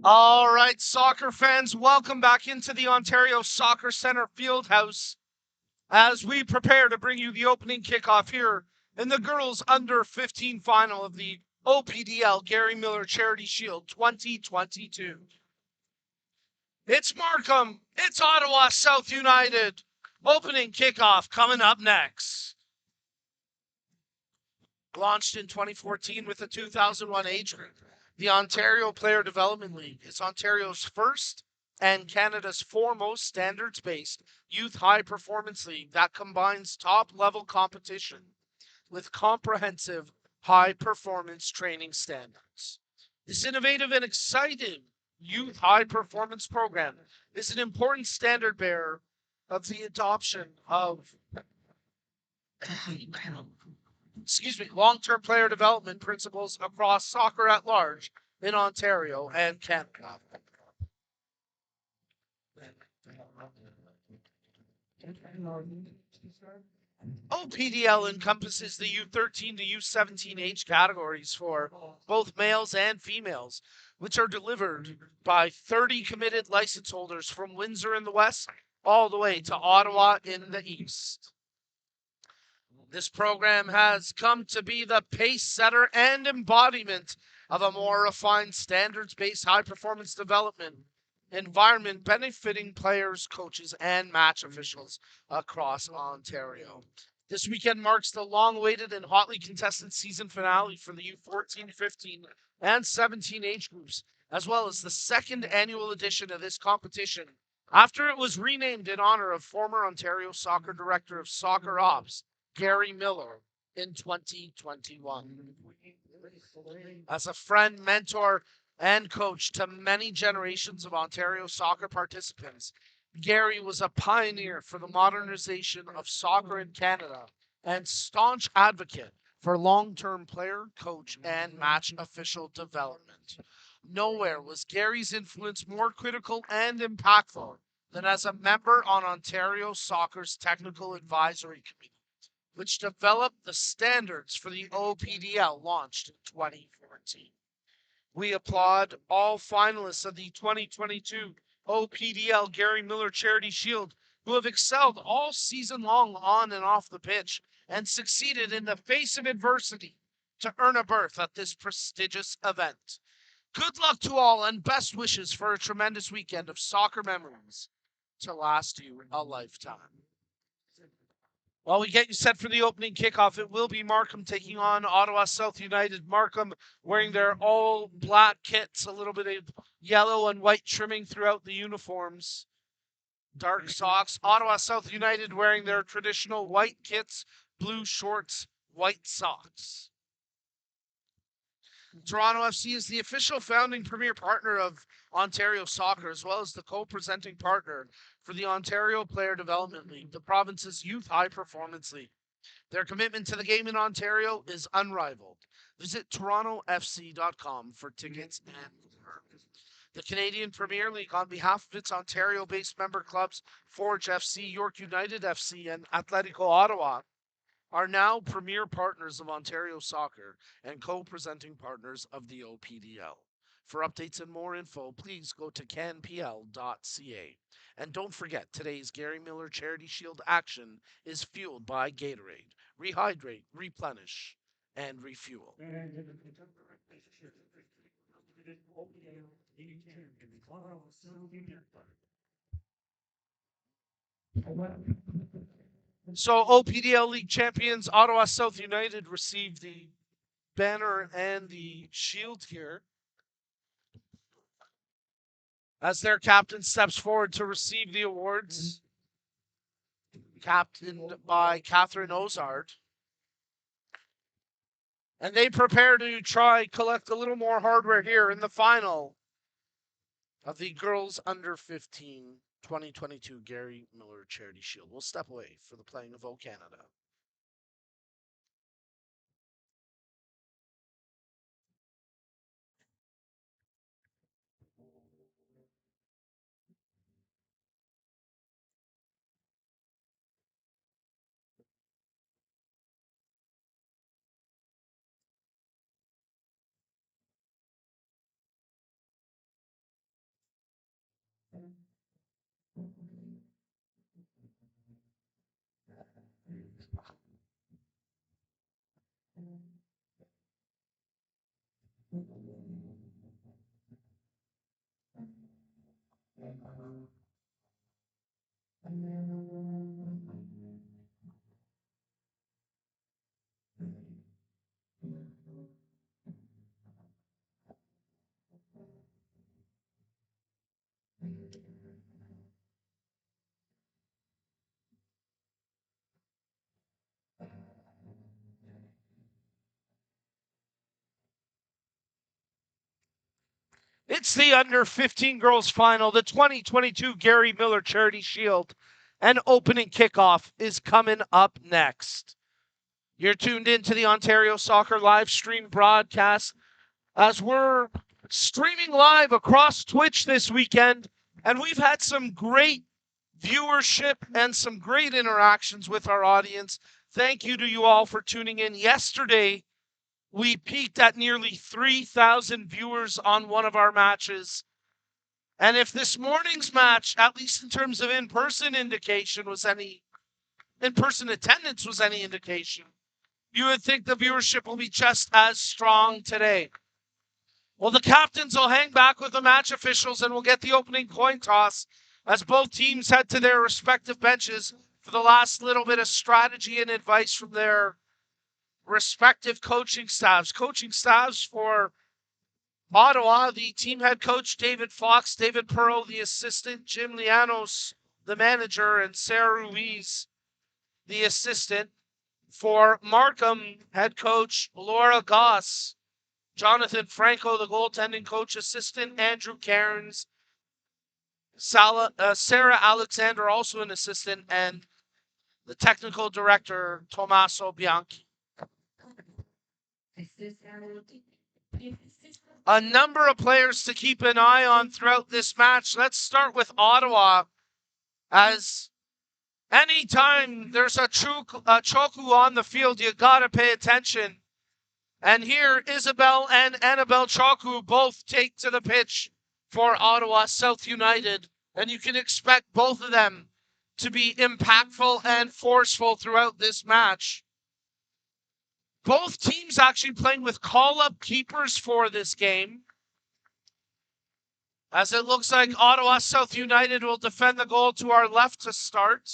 All right, soccer fans, welcome back into the Ontario Soccer Centre Fieldhouse as we prepare to bring you the opening kickoff here in the girls under 15 final of the OPDL Gary Miller Charity Shield 2022. It's Markham, it's Ottawa South United. Opening kickoff coming up next. Launched in 2014 with the 2001 age group, the Ontario Player Development League is Ontario's first and Canada's foremost standards-based youth high-performance league that combines top-level competition with comprehensive high-performance training standards. This innovative and exciting youth high-performance program is an important standard bearer of the adoption of long-term player development principles across soccer at large in Ontario and Canada. OPDL encompasses the U13 to U17 age categories for both males and females, which are delivered by 30 committed license holders from Windsor in the west all the way to Ottawa in the east. This program has come to be the pace setter and embodiment of a more refined standards-based high-performance development environment benefiting players, coaches, and match officials across Ontario. This weekend marks the long-awaited and hotly contested season finale for the U14, 15, and 17 age groups, as well as the second annual edition of this competition after it was renamed in honor of former Ontario Soccer Director of Soccer Ops, Gary Miller, in 2021. As a friend, mentor, and coach to many generations of Ontario soccer participants, Gary was a pioneer for the modernization of soccer in Canada and staunch advocate for long-term player, coach, and match official development. Nowhere was Gary's influence more critical and impactful than as a member on Ontario Soccer's Technical Advisory Committee, which developed the standards for the OPDL launched in 2014. We applaud all finalists of the 2022 OPDL Gary Miller Charity Shield who have excelled all season long on and off the pitch and succeeded in the face of adversity to earn a berth at this prestigious event. Good luck to all and best wishes for a tremendous weekend of soccer memories to last you a lifetime. While we get you set for the opening kickoff, it will be Markham taking on Ottawa South United. Markham wearing their all black kits, a little bit of yellow and white trimming throughout the uniforms. Dark socks. Ottawa South United wearing their traditional white kits, blue shorts, white socks. Toronto FC is the official founding premier partner of Ontario Soccer, as well as the co-presenting partner for the Ontario Player Development League, the province's youth high-performance league. Their commitment to the game in Ontario is unrivaled. Visit torontofc.com for tickets and the Canadian Premier League, on behalf of its Ontario-based member clubs, Forge FC, York United FC, and Atletico Ottawa, are now premier partners of Ontario Soccer and co-presenting partners of the OPDL. For updates and more info, please go to canpl.ca. And don't forget, today's Gary Miller Charity Shield action is fueled by Gatorade. Rehydrate, replenish, and refuel. So OPDL League champions Ottawa South United received the banner and the shield here as their captain steps forward to receive the awards, captained by Catherine Ozard. And they prepare to try collect a little more hardware here in the final of the girls under 15 2022 Gary Miller Charity Shield. We'll step away for the playing of O Canada. It's the under 15 girls final, the 2022 Gary Miller Charity Shield, and opening kickoff is coming up next. You're tuned into the Ontario Soccer live stream broadcast as we're streaming live across Twitch this weekend, and we've had some great viewership and some great interactions with our audience. Thank you to you all for tuning in. Yesterday, we peaked at nearly 3,000 viewers on one of our matches. And if this morning's match, at least in terms of in-person attendance was any indication, you would think the viewership will be just as strong today. Well, the captains will hang back with the match officials and we'll get the opening coin toss as both teams head to their respective benches for the last little bit of strategy and advice from their respective coaching staffs. Coaching staffs for Ottawa, the team head coach, David Fox, David Pearl, the assistant, Jim Lianos, the manager, and Sarah Ruiz, the assistant. For Markham, head coach, Laura Goss, Jonathan Franco, the goaltending coach, assistant, Andrew Cairns, Sarah Alexander, also an assistant, and the technical director, Tommaso Bianchi. A number of players to keep an eye on throughout this match. Let's start with Ottawa, as anytime there's a Choku on the field, you gotta pay attention. And here, Isabel and Annabelle Choku both take to the pitch for Ottawa South United, and you can expect both of them to be impactful and forceful throughout this match. Both teams actually playing with call-up keepers for this game, as it looks like Ottawa South United will defend the goal to our left to start.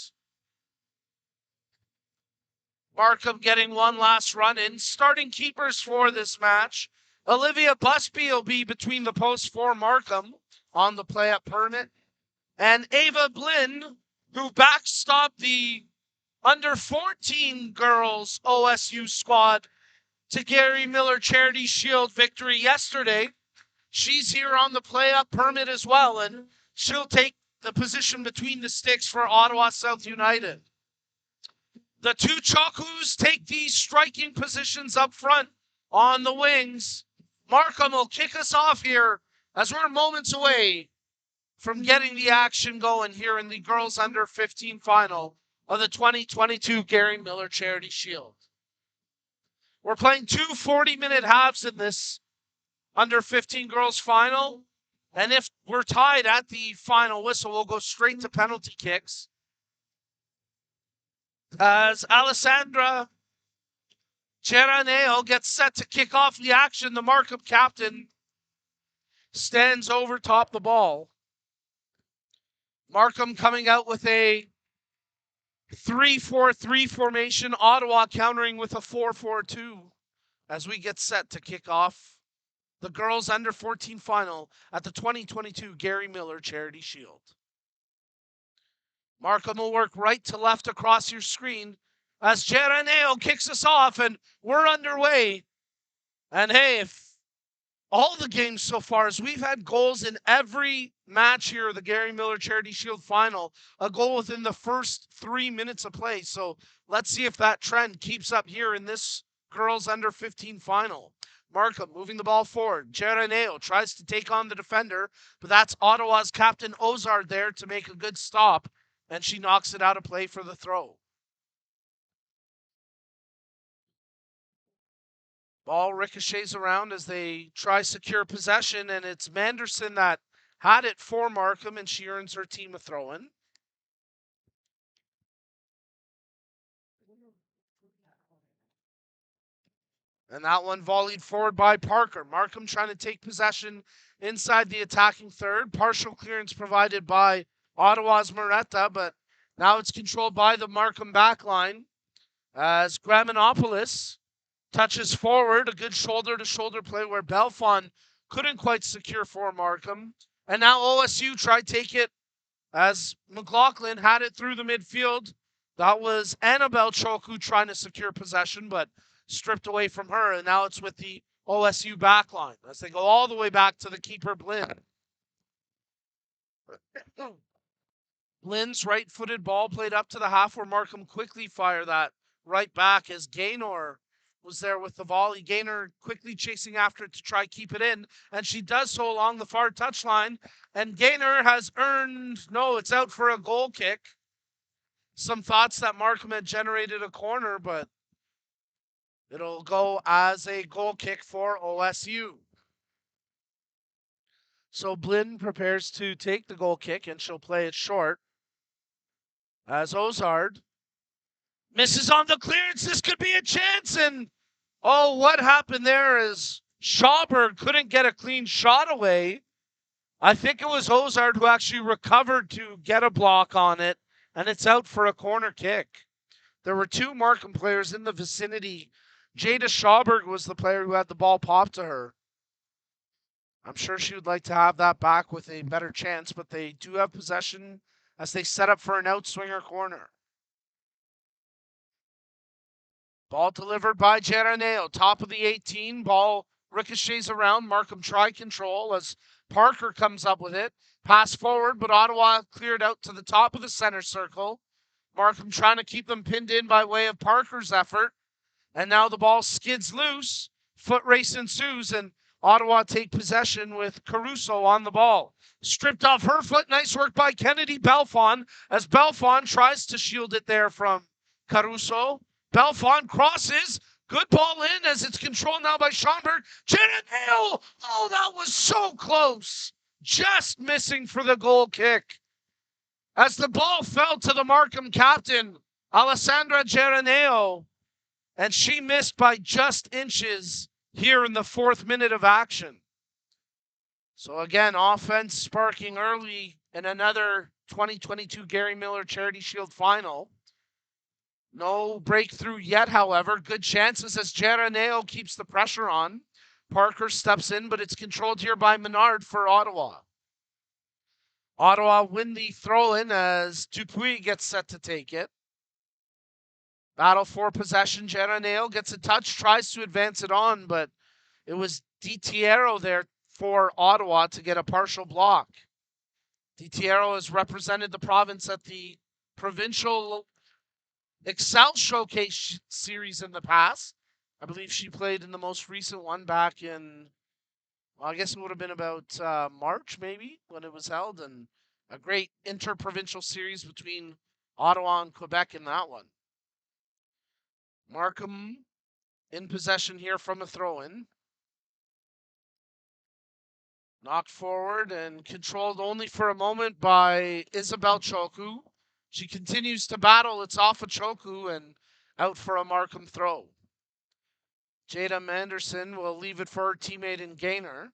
Markham getting one last run in. Starting keepers for this match, Olivia Busby will be between the posts for Markham on the play-up permit, and Ava Blinn, who backstopped the under 14 girls OSU squad to Gary Miller Charity Shield victory yesterday. She's here on the play-up permit as well, and she'll take the position between the sticks for Ottawa South United. The two Chokus take these striking positions up front on the wings. Markham will kick us off here as we're moments away from getting the action going here in the girls under 15 final of the 2022 Gary Miller Charity Shield. We're playing two 40-minute halves in this under 15 girls final, and if we're tied at the final whistle, we'll go straight to penalty kicks. As Alessandra Geraneo gets set to kick off the action, the Markham captain stands over top the ball. Markham coming out with a 3-4-3 formation, Ottawa countering with a 4-4-2 as we get set to kick off the girls under 14 final at the 2022 Gary Miller Charity Shield. Markham will work right to left across your screen as Geraneo kicks us off, and we're underway. And hey, if all the games so far, as we've had goals in every match here, the Gary Miller Charity Shield final, a goal within the first 3 minutes of play. So let's see if that trend keeps up here in this girls under 15 final. Markham moving the ball forward. Geraneo tries to take on the defender, but that's Ottawa's captain Ozard there to make a good stop, and she knocks it out of play for the throw. Ball ricochets around as they try secure possession, and it's Manderson that had it for Markham, and she earns her team a throw-in. And that one volleyed forward by Parker. Markham trying to take possession inside the attacking third. Partial clearance provided by Ottawa's Moretta, but Now it's controlled by the Markham backline as Graminopoulos touches forward. A good shoulder-to-shoulder play where Belfon couldn't quite secure for Markham. And now OSU tried to take it as McLaughlin had it through the midfield. That was Annabelle Choku trying to secure possession, but stripped away from her. And now it's with the OSU backline as they go all the way back to the keeper, Blinn. Blinn's right-footed ball played up to the half where Markham quickly fired that right back as Gaynor was there with the volley. Gaynor quickly chasing after it to try keep it in, and she does so along the far touchline. And Gaynor has it's out for a goal kick. Some thoughts that Markham had generated a corner, but it'll go as a goal kick for OSU. So Blinn prepares to take the goal kick, and she'll play it short. As Ozard misses on the clearance. This could be a chance. And, what happened there is Schauberg couldn't get a clean shot away. I think it was Ozard who actually recovered to get a block on it, and it's out for a corner kick. There were two Markham players in the vicinity. Jada Schauberg was the player who had the ball popped to her. I'm sure she would like to have that back with a better chance, but they do have possession as they set up for an outswinger corner. Ball delivered by Geraneo, top of the 18. Ball ricochets around. Markham try control as Parker comes up with it. Pass forward, but Ottawa cleared out to the top of the center circle. Markham trying to keep them pinned in by way of Parker's effort. And now the ball skids loose. Foot race ensues, and Ottawa take possession with Caruso on the ball. Stripped off her foot. Nice work by Kennedy Belfon as Belfon tries to shield it there from Caruso. Belfon crosses. Good ball in as it's controlled now by Schomburg. Geraneo! Oh, that was so close. Just missing for the goal kick. As the ball fell to the Markham captain, Alessandra Geraneo, and she missed by just inches here in the 4th minute of action. So again, offense sparking early in another 2022 Gary Miller Charity Shield final. No breakthrough yet, however. Good chances as Geraneo keeps the pressure on. Parker steps in, but it's controlled here by Menard for Ottawa. Ottawa win the throw-in as Dupuis gets set to take it. Battle for possession. Geraneo gets a touch, tries to advance it on, but it was DiTiero there for Ottawa to get a partial block. DiTiero has represented the province at the provincial Excel Showcase series in the past. I believe she played in the most recent one back in, I guess it would have been about March maybe when it was held, and a great inter-provincial series between Ottawa and Quebec in that one. Markham in possession here from a throw-in. Knocked forward and controlled only for a moment by Isabel Choku. She continues to battle. It's off of Choku and out for a Markham throw. Jada Manderson will leave it for her teammate in Gaynor.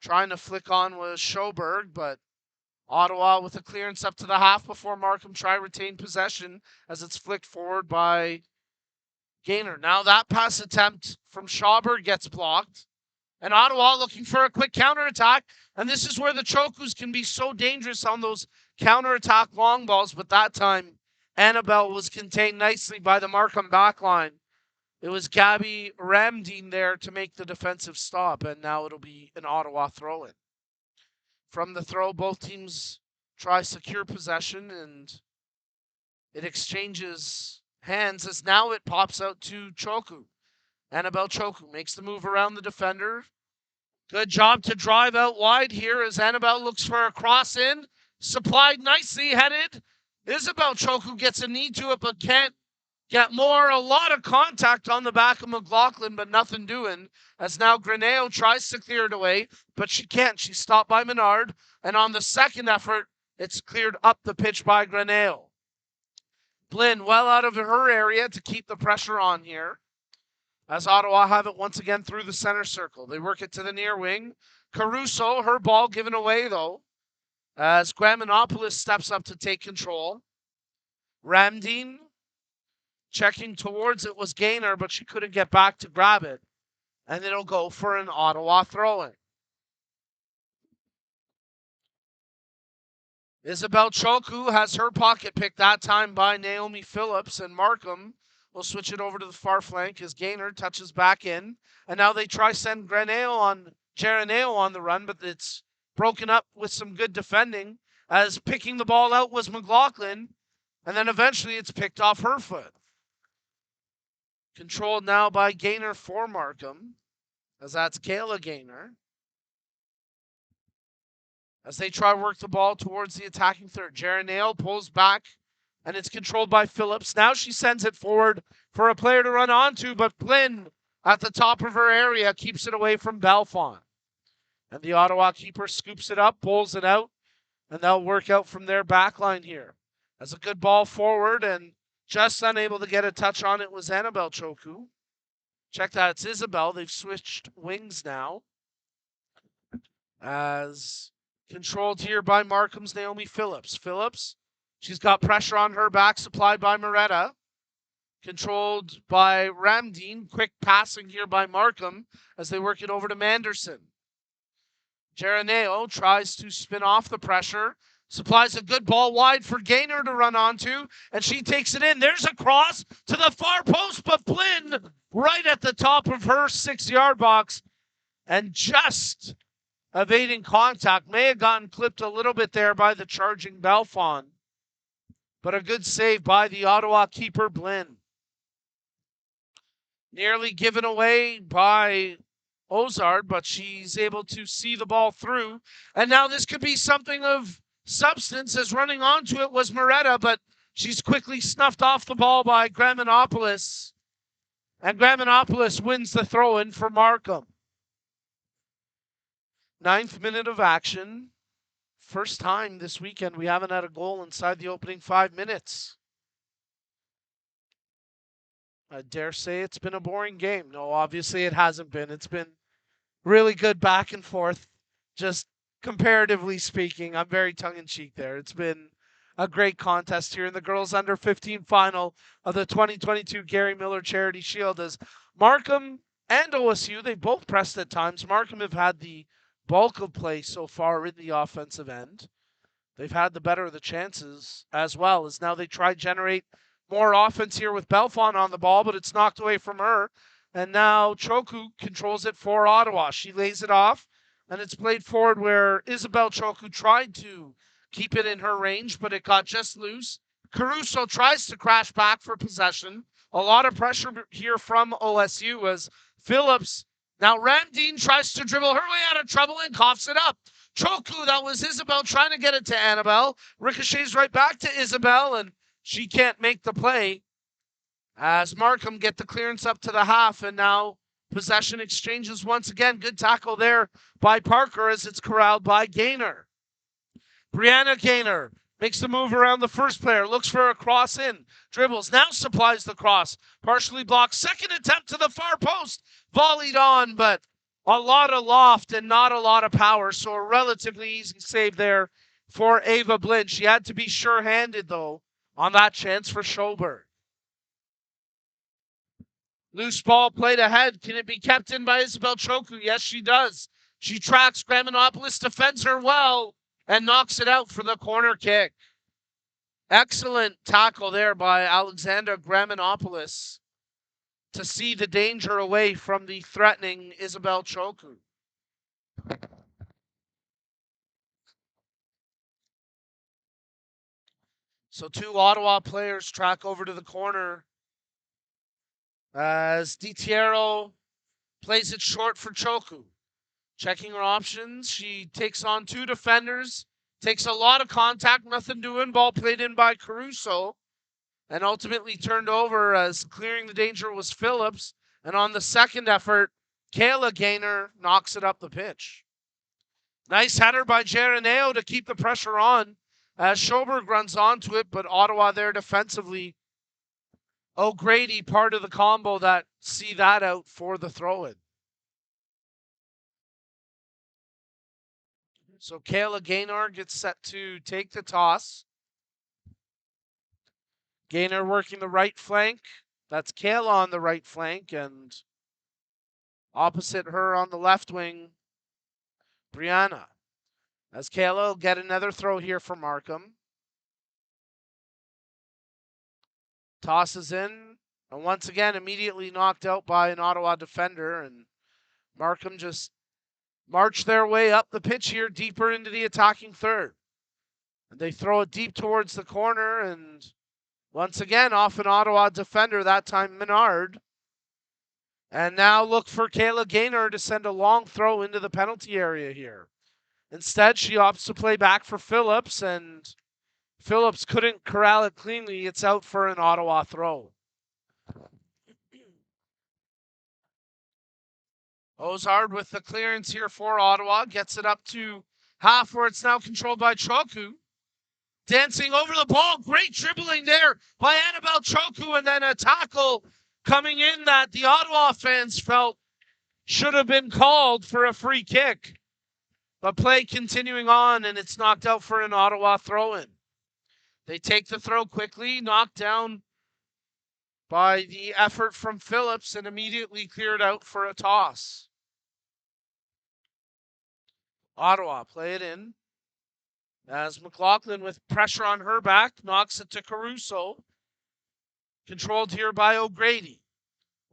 Trying to flick on was Schoberg, but Ottawa with a clearance up to the half before Markham try retain possession as it's flicked forward by Gaynor. Now that pass attempt from Schoberg gets blocked. And Ottawa looking for a quick counterattack. And this is where the Chokus can be so dangerous on those counterattack long balls. But that time, Annabelle was contained nicely by the Markham backline. It was Gabby Ramdeen there to make the defensive stop. And now it'll be an Ottawa throw-in. From the throw, both teams try secure possession. And it exchanges hands as now it pops out to Choku. Annabelle Choku makes the move around the defender. Good job to drive out wide here as Annabelle looks for a cross in. Supplied nicely headed. Isabel Choku gets a knee to it but can't get more. A lot of contact on the back of McLaughlin, but nothing doing. As now Graneo tries to clear it away, but she can't. She's stopped by Menard. And on the second effort, it's cleared up the pitch by Graneo. Blinn well out of her area to keep the pressure on here. As Ottawa have it once again through the center circle. They work it to the near wing. Caruso, her ball given away though. As Graminopoulos steps up to take control. Ramdeen checking towards it was Gaynor, but she couldn't get back to grab it. And it'll go for an Ottawa throw-in. Isabel Choku has her pocket picked that time by Naomi Phillips, and Markham will switch it over to the far flank as Gaynor touches back in. And now they try send Geraneo on the run, but it's broken up with some good defending as picking the ball out was McLaughlin, and then eventually it's picked off her foot. Controlled now by Gaynor for Markham, as that's Kayla Gaynor. As they try to work the ball towards the attacking third. Geraneo pulls back, and it's controlled by Phillips. Now she sends it forward for a player to run onto, but Flynn at the top of her area keeps it away from Belfont. And the Ottawa keeper scoops it up, pulls it out, and they'll work out from their back line here. As a good ball forward, and just unable to get a touch on it was Annabelle Choku. Check that, it's Isabel. They've switched wings now. As controlled here by Markham's Naomi Phillips. Phillips, she's got pressure on her back, supplied by Moretta. Controlled by Ramdeen. Quick passing here by Markham as they work it over to Manderson. Geraneo tries to spin off the pressure. Supplies a good ball wide for Gaynor to run onto, and she takes it in. There's a cross to the far post, but Flynn right at the top of her 6-yard box and just evading contact. May have gotten clipped a little bit there by the charging Belfont, but a good save by the Ottawa keeper, Blinn. Nearly given away by Ozard, but she's able to see the ball through. And now this could be something of substance, as running onto it was Moretta, but she's quickly snuffed off the ball by Graminopoulos. And Graminopoulos wins the throw-in for Markham. 9th minute of action. First time this weekend we haven't had a goal inside the opening 5 minutes. I dare say it's been a boring game. No, obviously it hasn't been. It's been really good back and forth, just comparatively speaking. I'm very tongue-in-cheek there. It's been a great contest here in the girls under 15 final of the 2022 Gary Miller Charity Shield, as Markham and OSU, they both pressed at times. Markham have had the bulk of play so far in the offensive end. They've had the better of the chances as well, as now they try to generate more offense here with Belfont on the ball, but it's knocked away from her. And now Choku controls it for Ottawa. She lays it off, and it's played forward where Isabel Choku tried to keep it in her range, but it got just loose. Caruso tries to crash back for possession. A lot of pressure here from OSU as Phillips. Now Ramdeen tries to dribble her way out of trouble and coughs it up. Choku, that was Isabel trying to get it to Annabelle. Ricochets right back to Isabel, and she can't make the play as Markham get the clearance up to the half, and now possession exchanges once again. Good tackle there by Parker as it's corralled by Gaynor. Brianna Gaynor makes the move around the first player, looks for a cross in, dribbles, now supplies the cross, partially blocked, second attempt to the far post, volleyed on, but a lot of loft and not a lot of power, so a relatively easy save there for Ava Blinn. She had to be sure-handed, though, on that chance for Schoberg. Loose ball played ahead. Can it be kept in by Isabel Choku? Yes, she does. She tracks Graminopoulos, defends her well, and knocks it out for the corner kick. Excellent tackle there by Alexandra Graminopoulos to see the danger away from the threatening Isabel Choku. So 2 Ottawa players track over to the corner as DiTiero plays it short for Choku. Checking her options, she takes on 2 defenders, takes a lot of contact, nothing doing. Ball played in by Caruso, and ultimately turned over as clearing the danger was Phillips. And on the second effort, Kayla Gaynor knocks it up the pitch. Nice header by Geraneo to keep the pressure on as Schoberg runs onto it, but Ottawa there defensively. O'Grady part of the combo that see that out for the throw-in. So Kayla Gaynor gets set to take the toss. Gaynor working the right flank. That's Kayla on the right flank, and opposite her on the left wing, Brianna. As Kayla will get another throw here for Markham. Tosses in, and once again, immediately knocked out by an Ottawa defender, and Markham just march their way up the pitch here, deeper into the attacking third. And they throw it deep towards the corner, and once again, off an Ottawa defender, that time Menard. And now look for Kayla Gaynor to send a long throw into the penalty area here. Instead, she opts to play back for Phillips, and Phillips couldn't corral it cleanly. It's out for an Ottawa throw. Ozard with the clearance here for Ottawa. Gets it up to half where it's now controlled by Choku. Dancing over the ball. Great dribbling there by Annabelle Choku. And then a tackle coming in that the Ottawa fans felt should have been called for a free kick. But play continuing on, and it's knocked out for an Ottawa throw-in. They take the throw quickly, knocked down by the effort from Phillips, and immediately cleared out for a toss. Ottawa play it in. As McLaughlin, with pressure on her back, knocks it to Caruso. Controlled here by O'Grady.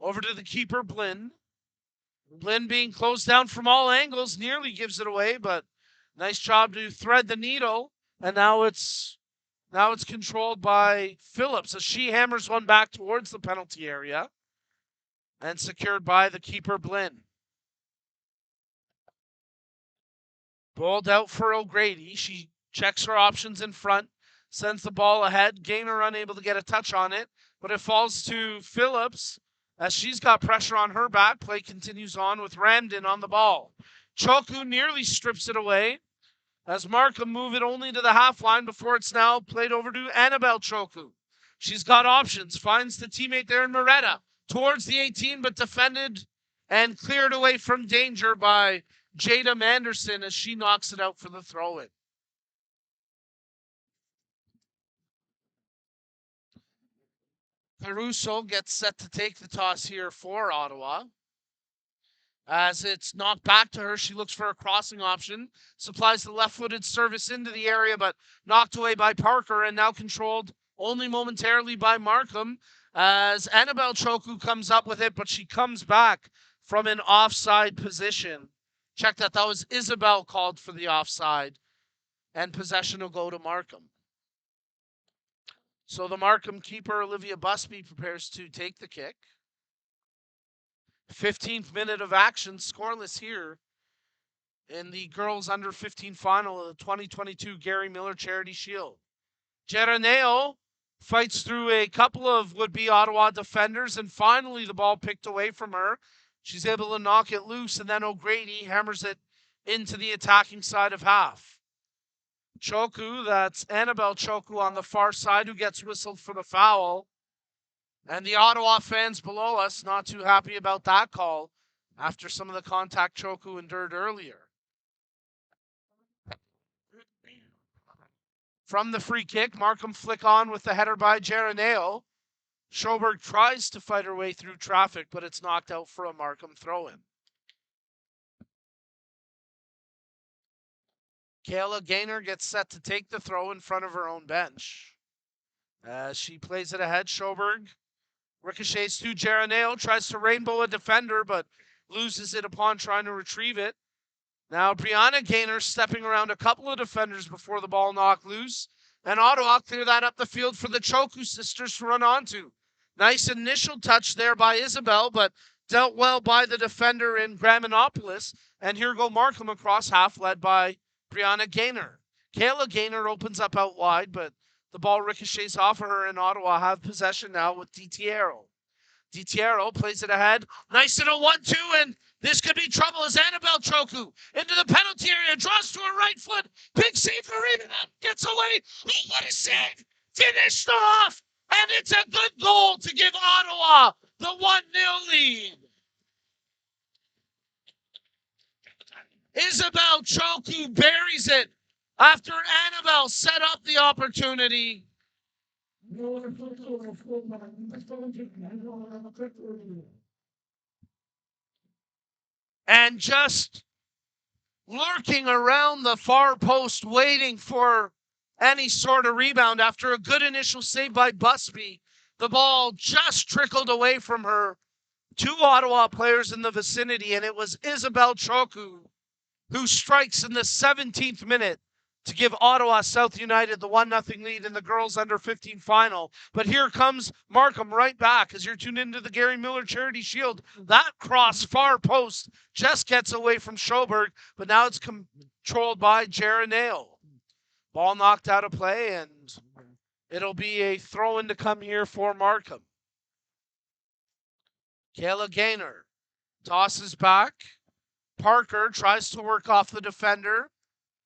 Over to the keeper, Blinn. Blinn being closed down from all angles, nearly gives it away, but nice job to thread the needle. And now it's controlled by Phillips as she hammers one back towards the penalty area and secured by the keeper, Blinn. Bowled out for O'Grady. She checks her options in front, sends the ball ahead. Gaynor unable to get a touch on it, but it falls to Phillips as she's got pressure on her back. Play continues on with Ramden on the ball. Choku nearly strips it away as Markham move it only to the half line before it's now played over to Annabelle Choku. She's got options, finds the teammate there in Moretta towards the 18, but defended and cleared away from danger by Jada Manderson as she knocks it out for the throw-in. Caruso gets set to take the toss here for Ottawa. As it's knocked back to her, she looks for a crossing option, supplies the left-footed service into the area, but knocked away by Parker and now controlled only momentarily by Markham as Annabelle Choku comes up with it, but she comes back from an offside position. Check that was Isabel called for the offside, and possession will go to Markham. So the Markham keeper, Olivia Busby, prepares to take the kick. 15th minute of action, scoreless here in the girls under 15 final of the 2022 Gary Miller Charity Shield. Geraneo fights through a couple of would-be Ottawa defenders, and finally the ball picked away from her. She's able to knock it loose, and then O'Grady hammers it into the attacking side of half. Choku, that's Annabelle Choku on the far side, who gets whistled for the foul. And the Ottawa fans below us not too happy about that call after some of the contact Choku endured earlier. From the free kick, Markham flick on with the header by Geraneo. Schoberg tries to fight her way through traffic, but it's knocked out for a Markham throw-in. Kayla Gaynor gets set to take the throw in front of her own bench. As she plays it ahead, Schoberg ricochets to Geraneo, tries to rainbow a defender, but loses it upon trying to retrieve it. Now Brianna Gaynor stepping around a couple of defenders before the ball knocked loose. And Ottawa clear that up the field for the Choku sisters to run onto. Nice initial touch there by Isabel, but dealt well by the defender in Graminopoulos. And here go Markham across half, led by Brianna Gaynor. Kayla Gaynor opens up out wide, but the ball ricochets off of her, and Ottawa have possession now with DiTiero. DiTiero plays it ahead. Nice little 1-2, and this could be trouble as Annabelle Choku into the penalty area, draws to her right foot. Big save for Raven, gets away. Oh, what a save! Finished off, and it's a good goal to give Ottawa the 1-0 lead. Isabelle Choku buries it after Annabelle set up the opportunity. And just lurking around the far post, waiting for any sort of rebound after a good initial save by Busby. The ball just trickled away from her. Two Ottawa players in the vicinity, and it was Isabel Choku who strikes in the 17th minute to give Ottawa South United the 1-0 lead in the girls under 15 final. But here comes Markham right back as you're tuned into the Gary Miller Charity Shield. That cross far post just gets away from Schoberg, but now it's controlled by Jared Nail. Ball knocked out of play, and it'll be a throw-in to come here for Markham. Kayla Gaynor tosses back. Parker tries to work off the defender.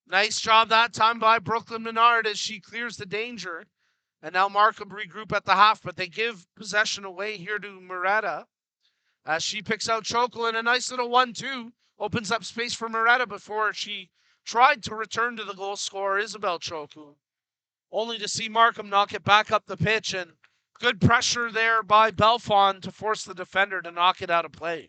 Nice job that time by Brooklyn Menard as she clears the danger. And now Markham regroup at the half, but they give possession away here to Moretta as she picks out Chokel, and a nice little 1-2 opens up space for Moretta before she tried to return to the goal scorer, Isabel Choku, only to see Markham knock it back up the pitch, and good pressure there by Belfond to force the defender to knock it out of play.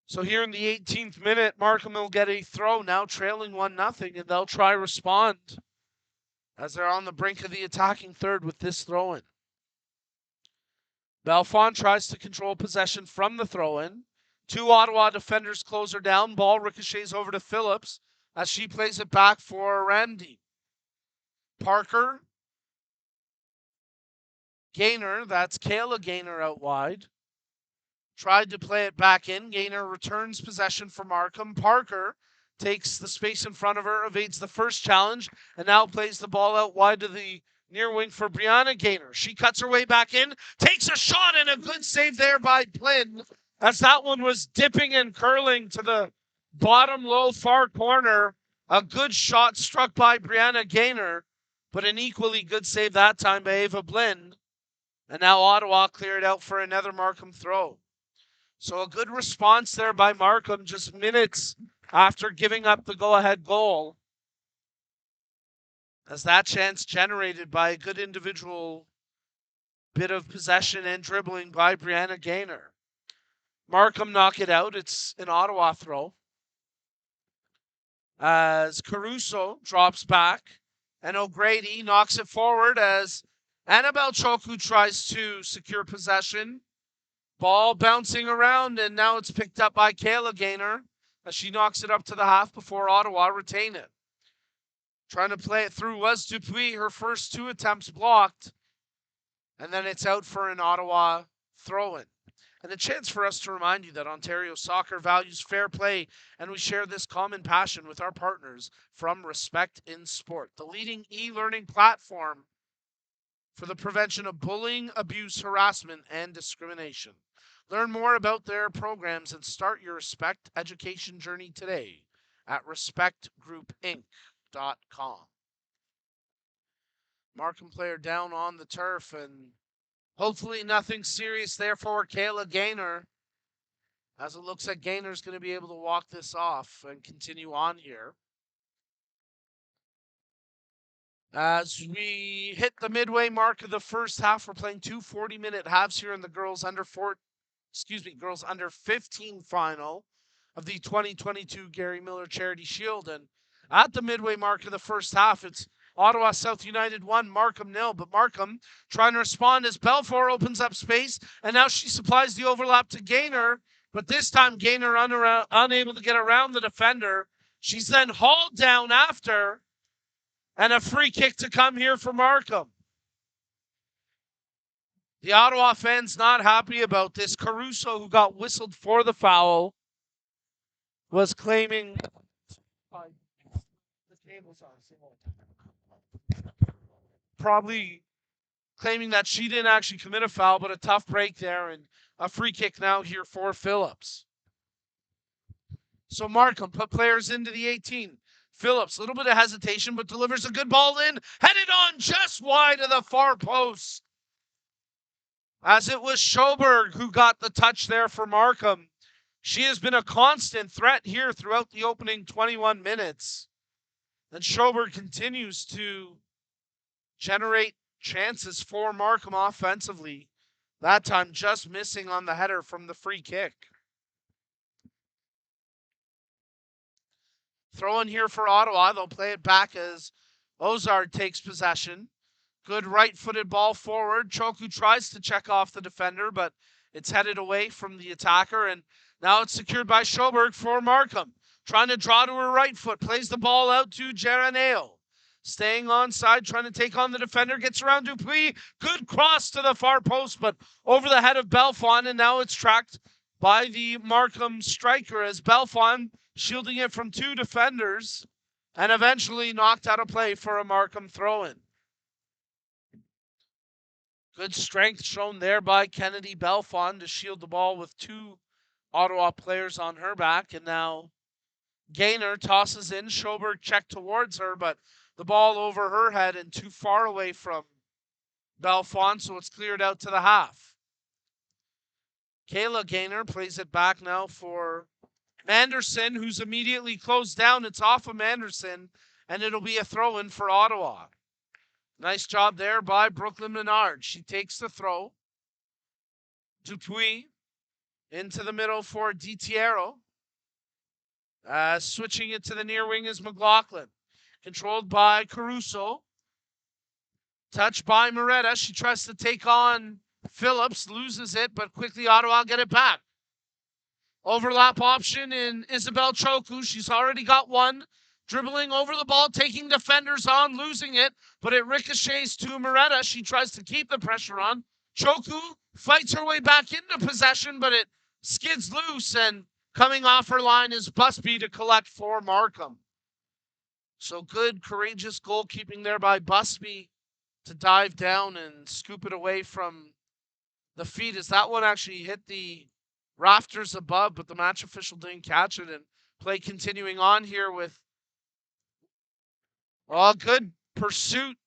So here in the 18th minute, Markham will get a throw, now trailing 1-0, and they'll try respond as they're on the brink of the attacking third with this throw-in. Belfond tries to control possession from the throw-in. Two Ottawa defenders close her down. Ball ricochets over to Phillips as she plays it back for Randy. Parker. Gaynor, that's Kayla Gaynor out wide. Tried to play it back in. Gaynor returns possession for Markham. Parker takes the space in front of her, evades the first challenge, and now plays the ball out wide to the near wing for Brianna Gaynor. She cuts her way back in, takes a shot, and a good save there by Plynn, as that one was dipping and curling to the bottom low far corner. A good shot struck by Brianna Gaynor, but an equally good save that time by Ava Blind. And now Ottawa cleared out for another Markham throw. So a good response there by Markham just minutes after giving up the go-ahead goal, as that chance generated by a good individual bit of possession and dribbling by Brianna Gaynor. Markham knock it out. It's an Ottawa throw, as Caruso drops back, and O'Grady knocks it forward as Annabelle Choku tries to secure possession. Ball bouncing around, and now it's picked up by Kayla Gaynor as she knocks it up to the half before Ottawa retain it. Trying to play it through was Dupuis. Her first two attempts blocked, and then it's out for an Ottawa throw-in. And a chance for us to remind you that Ontario Soccer values fair play, and we share this common passion with our partners from Respect in Sport, the leading e-learning platform for the prevention of bullying, abuse, harassment, and discrimination. Learn more about their programs and start your Respect education journey today at respectgroupinc.com. Markham player down on the turf, and hopefully nothing serious there for Kayla Gaynor, as it looks like Gaynor's going to be able to walk this off and continue on here. As we hit the midway mark of the first half, we're playing two 40-minute halves here in the girls under 15 final of the 2022 Gary Miller Charity Shield. And at the midway mark of the first half, it's Ottawa South United 1, Markham 0. But Markham trying to respond as Belfour opens up space, and now she supplies the overlap to Gaynor. But this time Gaynor unable to get around the defender. She's then hauled down after, and a free kick to come here for Markham. The Ottawa fans not happy about this. Caruso, who got whistled for the foul, was claiming probably claiming that she didn't actually commit a foul, but a tough break there, and a free kick now here for Phillips. So Markham put players into the 18. Phillips, a little bit of hesitation, but delivers a good ball in, headed on just wide of the far post, as it was Schoberg who got the touch there for Markham. She has been a constant threat here throughout the opening 21 minutes. And Schoberg continues to generate chances for Markham offensively. That time just missing on the header from the free kick. Throw in here for Ottawa. They'll play it back as Ozard takes possession. Good right-footed ball forward. Choku tries to check off the defender, but it's headed away from the attacker, and now it's secured by Schoberg for Markham. Trying to draw to her right foot. Plays the ball out to Geraneo. Staying onside, trying to take on the defender. Gets around Dupuis. Good cross to the far post, but over the head of Belfont, and now it's tracked by the Markham striker as Belfont shielding it from two defenders and eventually knocked out of play for a Markham throw-in. Good strength shown there by Kennedy Belfont to shield the ball with two Ottawa players on her back. And now Gaynor tosses in. Schoberg checked towards her, but the ball over her head and too far away from Belfont, so it's cleared out to the half. Kayla Gaynor plays it back now for Manderson, who's immediately closed down. It's off of Manderson, and it'll be a throw-in for Ottawa. Nice job there by Brooklyn Menard. She takes the throw. Dupuis into the middle for DiTiero. Switching it to the near wing is McLaughlin. Controlled by Caruso. Touched by Moretta. She tries to take on Phillips. Loses it, but quickly Ottawa get it back. Overlap option in Isabel Choku. She's already got one. Dribbling over the ball, taking defenders on, losing it, but it ricochets to Moretta. She tries to keep the pressure on. Choku fights her way back into possession, but it skids loose, and coming off her line is Busby to collect for Markham. So good, courageous goalkeeping there by Busby to dive down and scoop it away from the feet, as that one actually hit the rafters above, but the match official didn't catch it, and play continuing on here with good pursuit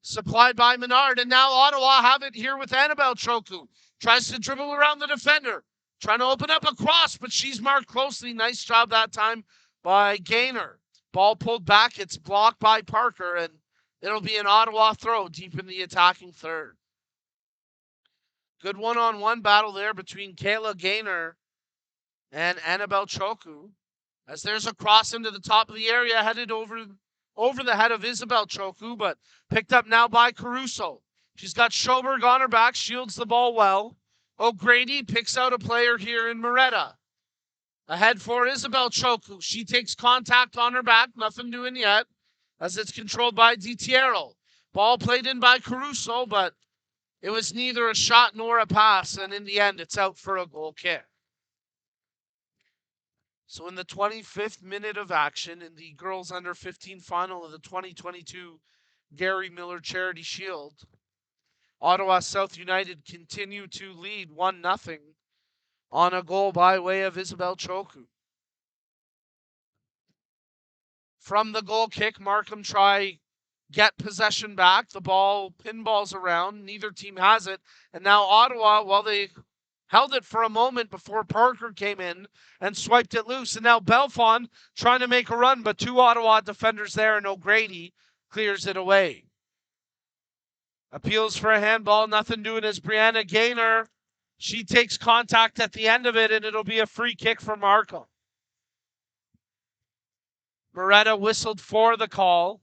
supplied by Menard. And now Ottawa have it here with Annabelle Choku. Tries to dribble around the defender. Trying to open up a cross, but she's marked closely. Nice job that time by Gaynor. Ball pulled back. It's blocked by Parker, and it'll be an Ottawa throw deep in the attacking third. Good one-on-one battle there between Kayla Gaynor and Annabelle Choku. As there's a cross into the top of the area, headed over the head of Isabel Choku, but picked up now by Caruso. She's got Schoberg on her back, shields the ball well. O'Grady picks out a player here in Moretta. Ahead for Isabel Choku. She takes contact on her back, nothing doing yet, as it's controlled by DiTiero. Ball played in by Caruso, but it was neither a shot nor a pass, and in the end, it's out for a goal kick. So in the 25th minute of action in the girls under 15 final of the 2022 Gary Miller Charity Shield, Ottawa South United continue to lead 1-0 on a goal by way of Isabel Choku. From the goal kick, Markham try get possession back. The ball pinballs around. Neither team has it. And now Ottawa, while they held it for a moment before Parker came in and swiped it loose. And now Belfont trying to make a run, but two Ottawa defenders there, and O'Grady clears it away. Appeals for a handball, nothing doing as Brianna Gaynor. She takes contact at the end of it, and it'll be a free kick for Markham. Moretta whistled for the call.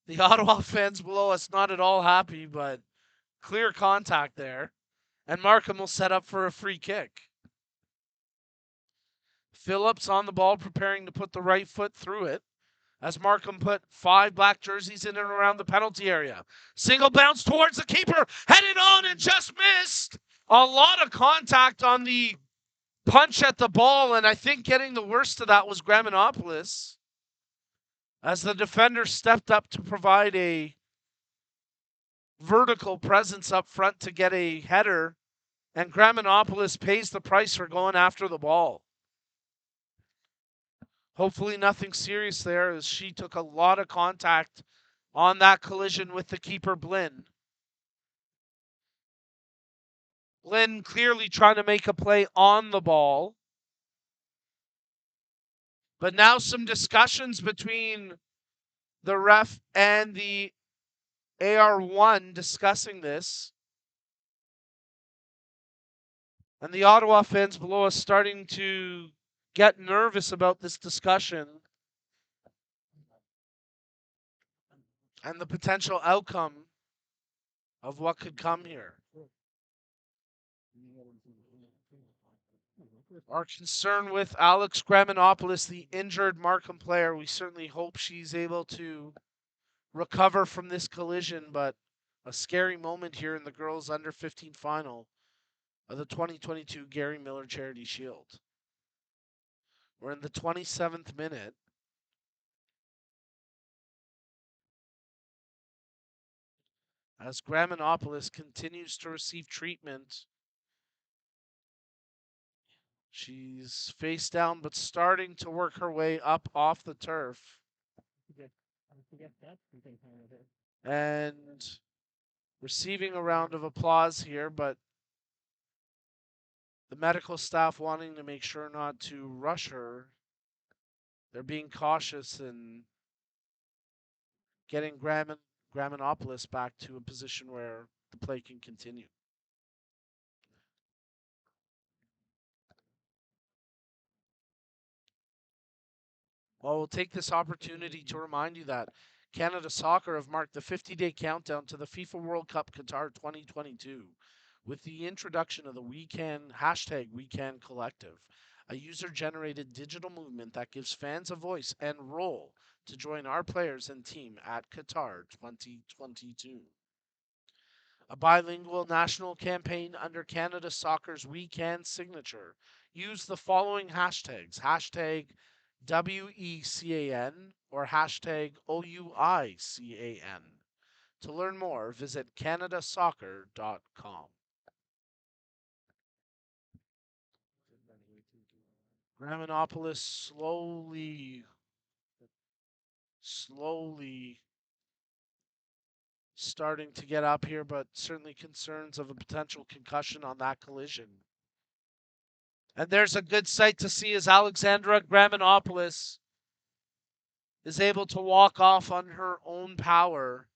The Ottawa fans below us not at all happy, but clear contact there. And Markham will set up for a free kick. Phillips on the ball, preparing to put the right foot through it, as Markham put 5 black jerseys in and around the penalty area. Single bounce towards the keeper, headed on and just missed. A lot of contact on the punch at the ball, and I think getting the worst of that was Graminopoulos, as the defender stepped up to provide a vertical presence up front to get a header, and Graminopoulos pays the price for going after the ball. Hopefully nothing serious there, as she took a lot of contact on that collision with the keeper, Blinn. Blinn clearly trying to make a play on the ball. But now some discussions between the ref and the AR1 discussing this. And the Ottawa fans below us starting to get nervous about this discussion and the potential outcome of what could come here. Our concern with Alex Graminopoulos, the injured Markham player, we certainly hope she's able to recover from this collision, but a scary moment here in the girls under 15 final of the 2022 Gary Miller Charity Shield. We're in the 27th minute. As Graminopoulos continues to receive treatment. She's face down, but starting to work her way up off the turf. And receiving a round of applause here, but the medical staff wanting to make sure not to rush her. They're being cautious and getting Graminopoulos back to a position where the play can continue. Well, we'll take this opportunity to remind you that Canada Soccer have marked the 50-day countdown to the FIFA World Cup Qatar 2022 with the introduction of the #WeCanCollective, a user-generated digital movement that gives fans a voice and role to join our players and team at Qatar 2022. A bilingual national campaign under Canada Soccer's We Can signature. Use the following hashtags. Hashtag WECAN or hashtag OUICAN. To learn more, visit canadasoccer.com. Graminopoulos slowly starting to get up here, but certainly concerns of a potential concussion on that collision. And there's a good sight to see as Alexandra Graminopoulos is able to walk off on her own power.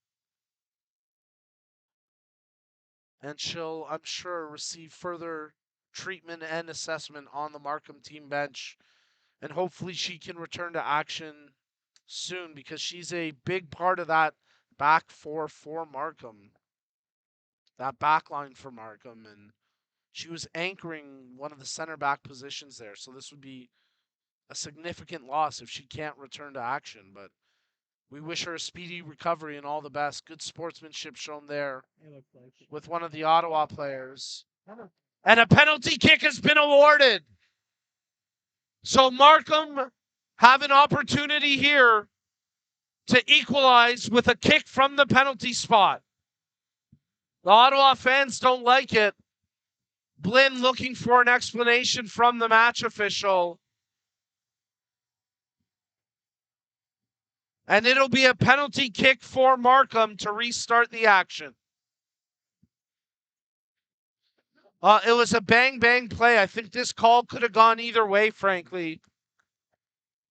And she'll, I'm sure, receive further treatment and assessment on the Markham team bench. And hopefully she can return to action soon because she's a big part of that back four for Markham. That back line for Markham. And she was anchoring one of the center back positions there. So this would be a significant loss if she can't return to action. But we wish her a speedy recovery and all the best. Good sportsmanship shown there with one of the Ottawa players. And a penalty kick has been awarded. So Markham have an opportunity here to equalize with a kick from the penalty spot. The Ottawa fans don't like it. Blinn looking for an explanation from the match official. And it'll be a penalty kick for Markham to restart the action. It was a bang-bang play. I think this call could have gone either way, frankly.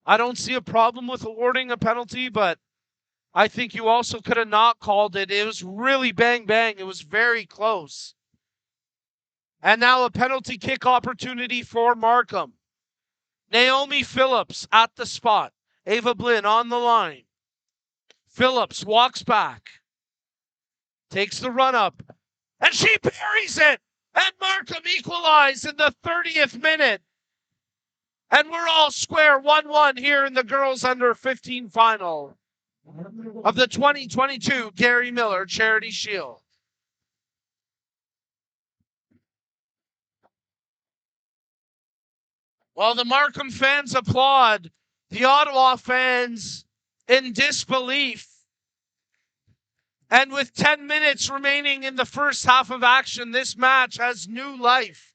I don't see a problem with awarding a penalty, but I think you also could have not called it. It was really bang-bang. It was very close. And now a penalty kick opportunity for Markham. Naomi Phillips at the spot. Ava Blinn on the line. Phillips walks back. Takes the run up. And she parries it. And Markham equalize in the 30th minute. And we're all square 1-1 here in the girls under 15 final of the 2022 Gary Miller Charity Shield. While the Markham fans applaud, the Ottawa fans in disbelief. And with 10 minutes remaining in the first half of action, this match has new life.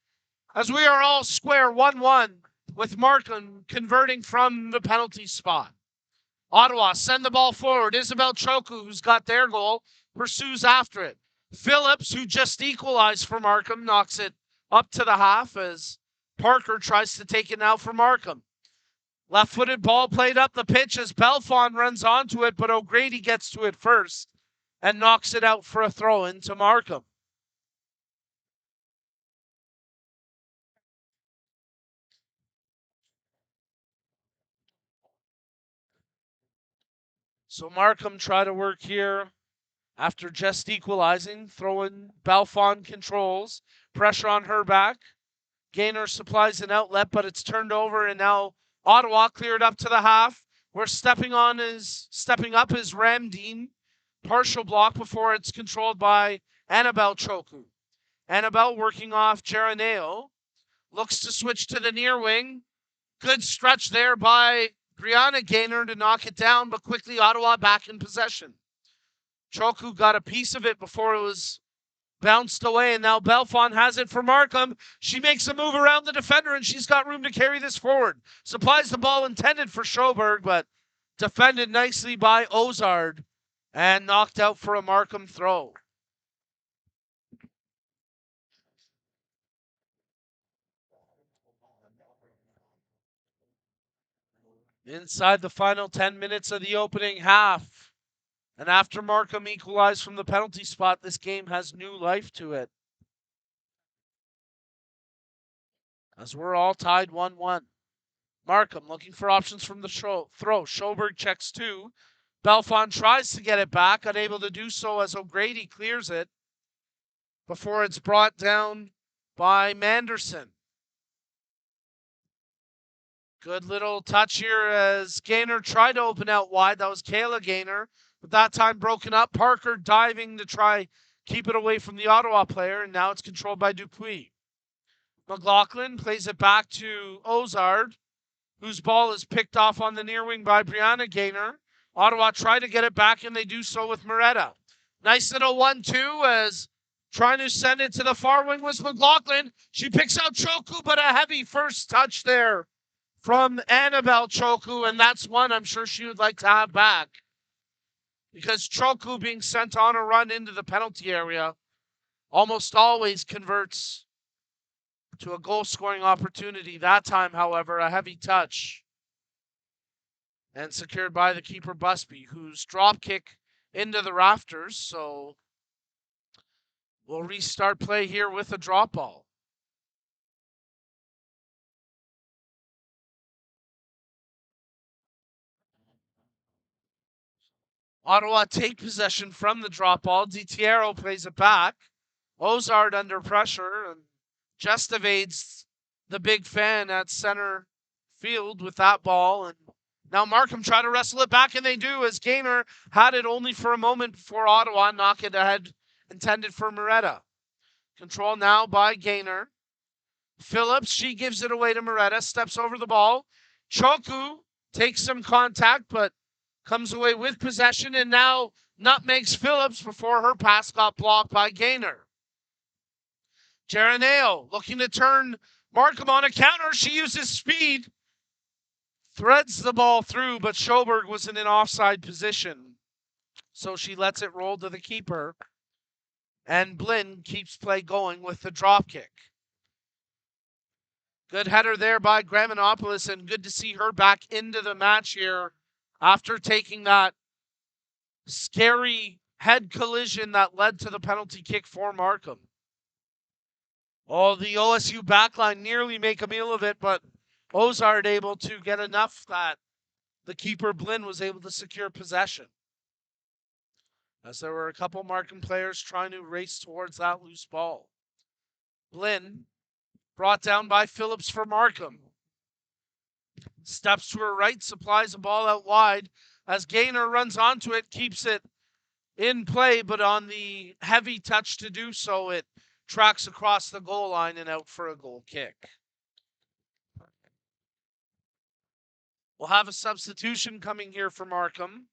As we are all square 1-1 with Markham converting from the penalty spot. Ottawa send the ball forward. Isabel Choku, who's got their goal, pursues after it. Phillips, who just equalized for Markham, knocks it up to the half as Parker tries to take it now for Markham. Left-footed ball played up the pitch as Belfon runs onto it, but O'Grady gets to it first. and knocks it out for a throw-in to Markham. So Markham try to work here after just equalizing, throwing Belfon controls, pressure on her back. Gaynor supplies an outlet, but it's turned over, and now Ottawa cleared up to the half. We're stepping up is Ramdeen. Partial block before it's controlled by Annabelle Choku. Annabelle working off Geroneo. Looks to switch to the near wing. Good stretch there by Brianna Gaynor to knock it down, but quickly Ottawa back in possession. Choku got a piece of it before it was bounced away, and now Belfon has it for Markham. She makes a move around the defender, and she's got room to carry this forward. Supplies the ball intended for Schoberg, but defended nicely by Ozard and knocked out for a Markham throw. Inside the final 10 minutes of the opening half, and after Markham equalized from the penalty spot, this game has new life to it, as we're all tied 1-1. Markham looking for options from the throw. Schoberg checks two. Belfon tries to get it back, unable to do so as O'Grady clears it before it's brought down by Manderson. Good little touch here as Gaynor tried to open out wide. That was Kayla Gaynor, but that time broken up. Parker diving to try keep it away from the Ottawa player, and now it's controlled by Dupuis. McLaughlin plays it back to Ozard, whose ball is picked off on the near wing by Brianna Gaynor. Ottawa try to get it back, and they do so with Moretta. Nice little 1-2 as trying to send it to the far wing was McLaughlin. She picks out Choku, but a heavy first touch there from Annabelle Choku, and that's one I'm sure she would like to have back, because Choku being sent on a run into the penalty area almost always converts to a goal-scoring opportunity. That time, however, a heavy touch and secured by the keeper Busby, whose drop kick into the rafters. So we'll restart play here with a drop ball. Ottawa take possession from the drop ball. DiTiero plays it back. Ozard under pressure and just evades the big fan at center field with that ball. And now Markham try to wrestle it back, and they do, as Gaynor had it only for a moment before Ottawa knock it ahead, intended for Moretta. Control now by Gaynor. Phillips, she gives it away to Moretta, steps over the ball. Choku takes some contact, but comes away with possession, and now nutmegs Phillips before her pass got blocked by Gaynor. Geroneo looking to turn Markham on a counter. She uses speed, threads the ball through, but Schoberg was in an offside position, so she lets it roll to the keeper, and Blinn keeps play going with the drop kick. Good header there by Graminopoulos, and good to see her back into the match here after taking that scary head collision that led to the penalty kick for Markham. Oh, the OSU backline nearly make a meal of it, but Ozard able to get enough that the keeper Blinn was able to secure possession, as there were a couple Markham players trying to race towards that loose ball. Blinn brought down by Phillips for Markham. Steps to her right, supplies a ball out wide as Gaynor runs onto it, keeps it in play, but on the heavy touch to do so, it tracks across the goal line and out for a goal kick. We'll have a substitution coming here for Markham,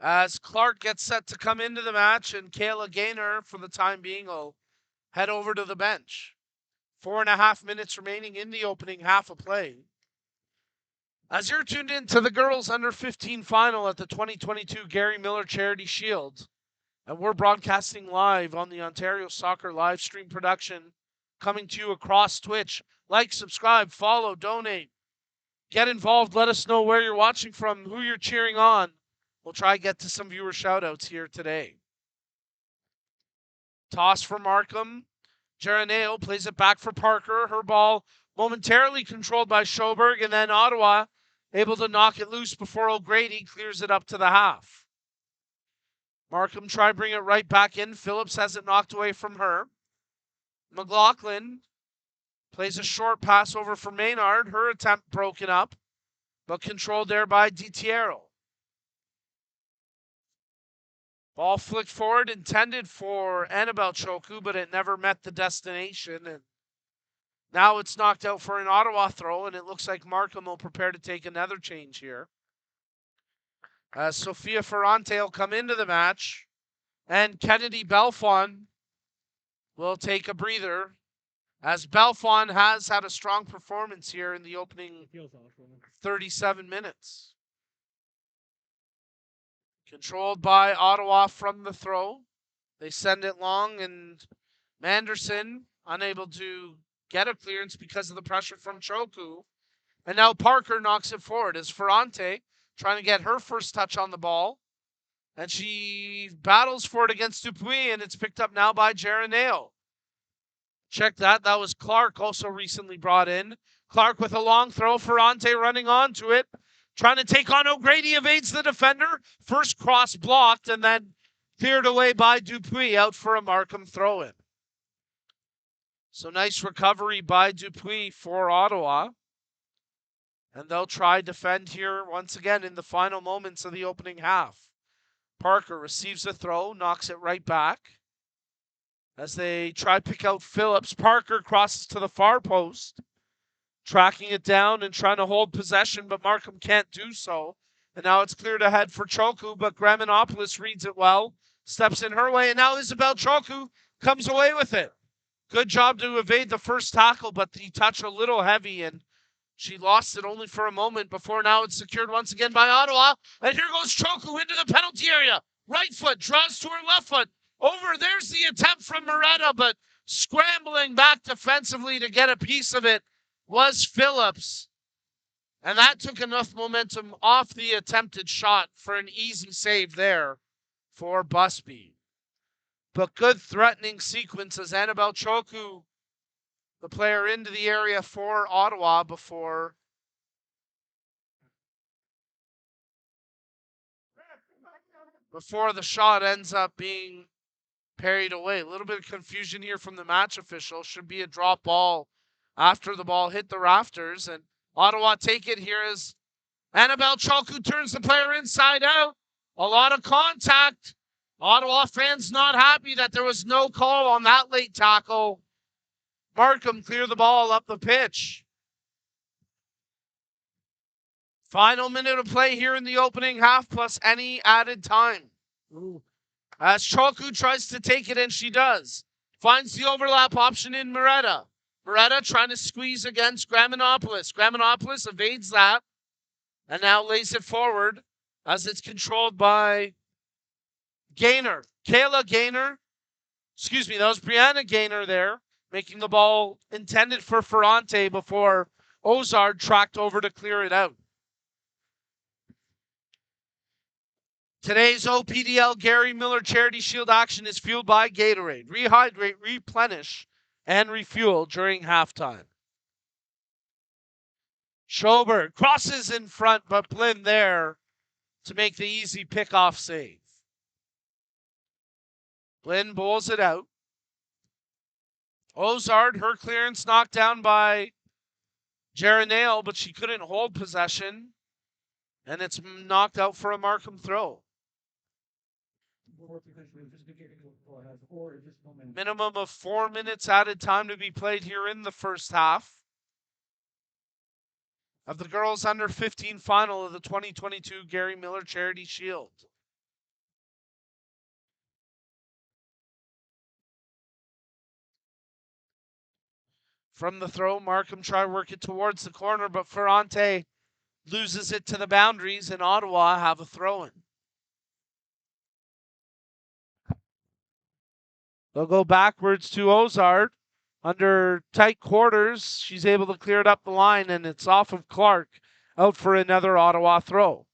as Clark gets set to come into the match, and Kayla Gaynor, for the time being, will head over to the bench. 4.5 minutes remaining in the opening half of play. As you're tuned in to the girls under 15 final at the 2022 Gary Miller Charity Shield, and we're broadcasting live on the Ontario Soccer live stream production, coming to you across Twitch. Like, subscribe, follow, donate, get involved. Let us know where you're watching from, who you're cheering on We'll try to get to some viewer shoutouts here today. Toss for Markham. Geroneo plays it back for Parker. Her ball momentarily controlled by Schoberg, and then Ottawa able to knock it loose before O'Grady clears it up to the half. Markham try bring it right back in. Phillips has it knocked away from her. McLaughlin plays a short pass over for Maynard. Her attempt broken up, but controlled there by DiTiero. Ball flicked forward, intended for Annabelle Choku, but it never met the destination. And now it's knocked out for an Ottawa throw, and it looks like Markham will prepare to take another change here. As Sophia Ferrante will come into the match, and Kennedy Belfon will take a breather, as Belfon has had a strong performance here in the opening 37 minutes. Controlled by Ottawa from the throw. They send it long, and Manderson unable to get a clearance because of the pressure from Choku. And now Parker knocks it forward as Ferrante trying to get her first touch on the ball. And she battles for it against Dupuis, and it's picked up now by Geroneo. Check that. That was Clark, also recently brought in. Clark with a long throw. Ferrante running onto it. Trying to take on O'Grady, evades the defender. First cross blocked, and then cleared away by Dupuis, out for a Markham throw-in. So nice recovery by Dupuis for Ottawa. And they'll try defend here once again in the final moments of the opening half. Parker receives the throw, knocks it right back. As they try to pick out Phillips, Parker crosses to the far post, tracking it down and trying to hold possession, but Markham can't do so. And now it's cleared ahead for Choku, but Graminopoulos reads it well, steps in her way, and now Isabel Choku comes away with it. Good job to evade the first tackle, but the touch a little heavy, and she lost it only for a moment before now it's secured once again by Ottawa. And here goes Choku into the penalty area. Right foot, draws to her left foot. Over, there's the attempt from Moretta, but scrambling back defensively to get a piece of it was Phillips. And that took enough momentum off the attempted shot for an easy save there for Busby. But good threatening sequence as Annabelle Choku, the player, into the area for Ottawa before the shot ends up being parried away. A little bit of confusion here from the match official. Should be a drop ball after the ball hit the rafters. And Ottawa take it here as Annabelle Choku turns the player inside out. A lot of contact. Ottawa fans not happy that there was no call on that late tackle. Markham clear the ball up the pitch. Final minute of play here in the opening half plus any added time. As Choku tries to take it, and she does. Finds the overlap option in Moretta. Moretta trying to squeeze against Graminopoulos. Graminopoulos evades that and now lays it forward as it's controlled by Gaynor. Kayla Gaynor. Excuse me, that was Brianna Gaynor there, making the ball intended for Ferrante before Ozard tracked over to clear it out. Today's OPDL Gary Miller Charity Shield action is fueled by Gatorade. Rehydrate, replenish, and refuel during halftime. Schoberg crosses in front, but Blinn there to make the easy pickoff save. Blinn bowls it out. Ozard, her clearance knocked down by Geroneo, but she couldn't hold possession. And it's knocked out for a Markham throw. Minimum of 4 minutes added time to be played here in the first half of the girls under 15 final of the 2022 Gary Miller Charity Shield. From the throw, Markham try to work it towards the corner, but Ferrante loses it to the boundaries, and Ottawa have a throw-in. They'll go backwards to Ozard. Under tight quarters, she's able to clear it up the line, and it's off of Clark, out for another Ottawa throw.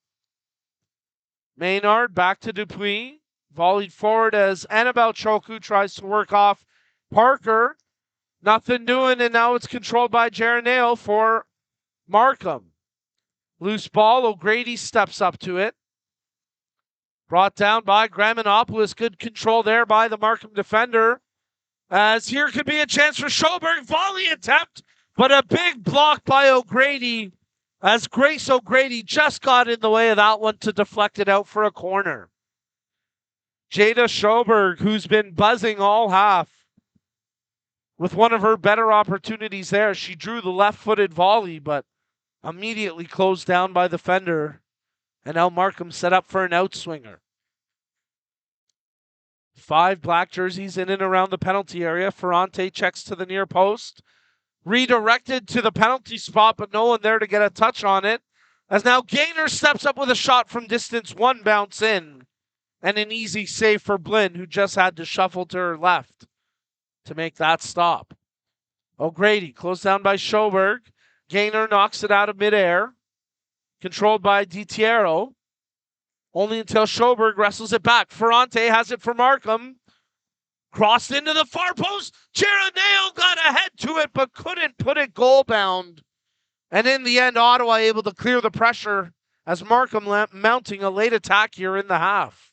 Maynard back to Dupuis. Volleyed forward as Annabelle Choku tries to work off Parker. Nothing doing, and now it's controlled by Geroneo for Markham. Loose ball, O'Grady steps up to it. Brought down by Graminopoulos. Good control there by the Markham defender. As here could be a chance for Schoberg. Volley attempt, but a big block by O'Grady. As Grace O'Grady just got in the way of that one to deflect it out for a corner. Jada Schoberg, who's been buzzing all half, with one of her better opportunities there. She drew the left-footed volley, but immediately closed down by the defender. And now Markham set up for an outswinger. 5 black jerseys in and around the penalty area. Ferrante checks to the near post. Redirected to the penalty spot, but no one there to get a touch on it. As now Gaynor steps up with a shot from distance. One bounce in. And an easy save for Blinn, who just had to shuffle to her left to make that stop. O'Grady closed down by Schoberg. Gaynor knocks it out of midair. Controlled by DiTiero. Only until Schoberg wrestles it back. Ferrante has it for Markham. Crossed into the far post. Geroneo got ahead to it, but couldn't put it goal bound. And in the end, Ottawa able to clear the pressure as Markham mounting a late attack here in the half.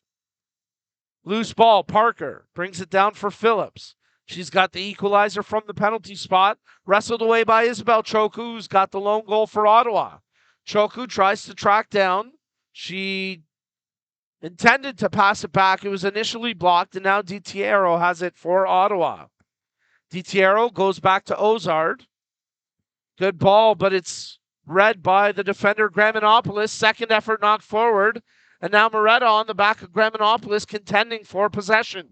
Loose ball, Parker brings it down for Phillips. She's got the equalizer from the penalty spot. Wrestled away by Isabel Choku, who's got the lone goal for Ottawa. Choku tries to track down. She intended to pass it back. It was initially blocked, and now DiTiero has it for Ottawa. DiTiero goes back to Ozard. Good ball, but it's read by the defender, Graminopoulos. Second effort knocked forward, and now Moretta on the back of Graminopoulos contending for possession.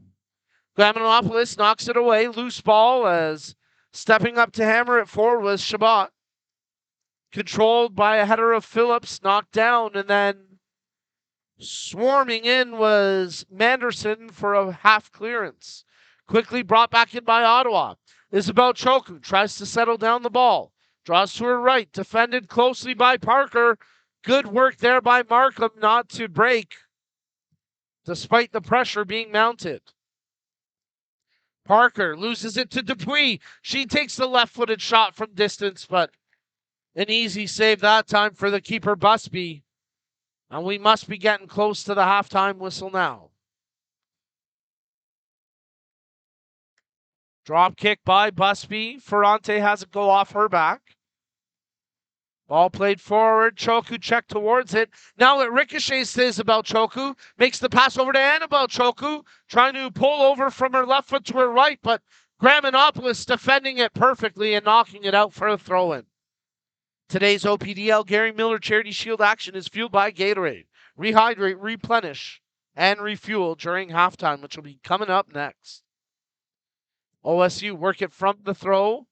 Graminopoulos knocks it away. Loose ball as stepping up to hammer it forward was Shabbat. Controlled by a header of Phillips, knocked down, and then swarming in was Manderson for a half clearance. Quickly brought back in by Ottawa. Isabel Choku tries to settle down the ball. Draws to her right, defended closely by Parker. Good work there by Markham not to break, despite the pressure being mounted. Parker loses it to Dupuis. She takes the left-footed shot from distance, but an easy save that time for the keeper, Busby. And we must be getting close to the halftime whistle now. Drop kick by Busby. Ferrante has it go off her back. Ball played forward. Choku checked towards it. Now it ricochets to Isabel Choku. Makes the pass over to Annabelle Choku. Trying to pull over from her left foot to her right, but Graminopoulos defending it perfectly and knocking it out for a throw-in. Today's OPDL Gary Miller Charity Shield action is fueled by Gatorade. Rehydrate, replenish, and refuel during halftime, which will be coming up next. OSU work it from the throw.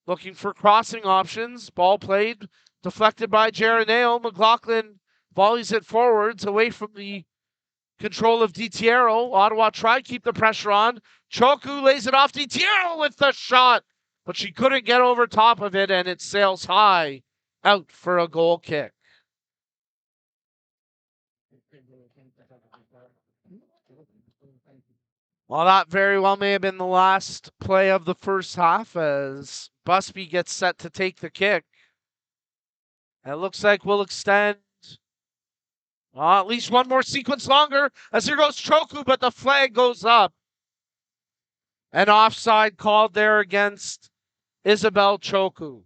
Looking for crossing options. Ball played. Deflected by Geroneo. McLaughlin volleys it forwards away from the control of DiTiero. Ottawa tried to keep the pressure on. Choku lays it off. DiTiero with the shot. But she couldn't get over top of it, and it sails high out for a goal kick. Well, that very well may have been the last play of the first half as Busby gets set to take the kick. It looks like we'll extend at least one more sequence longer as here goes Choku, but the flag goes up. An offside called there against Isabel Choku.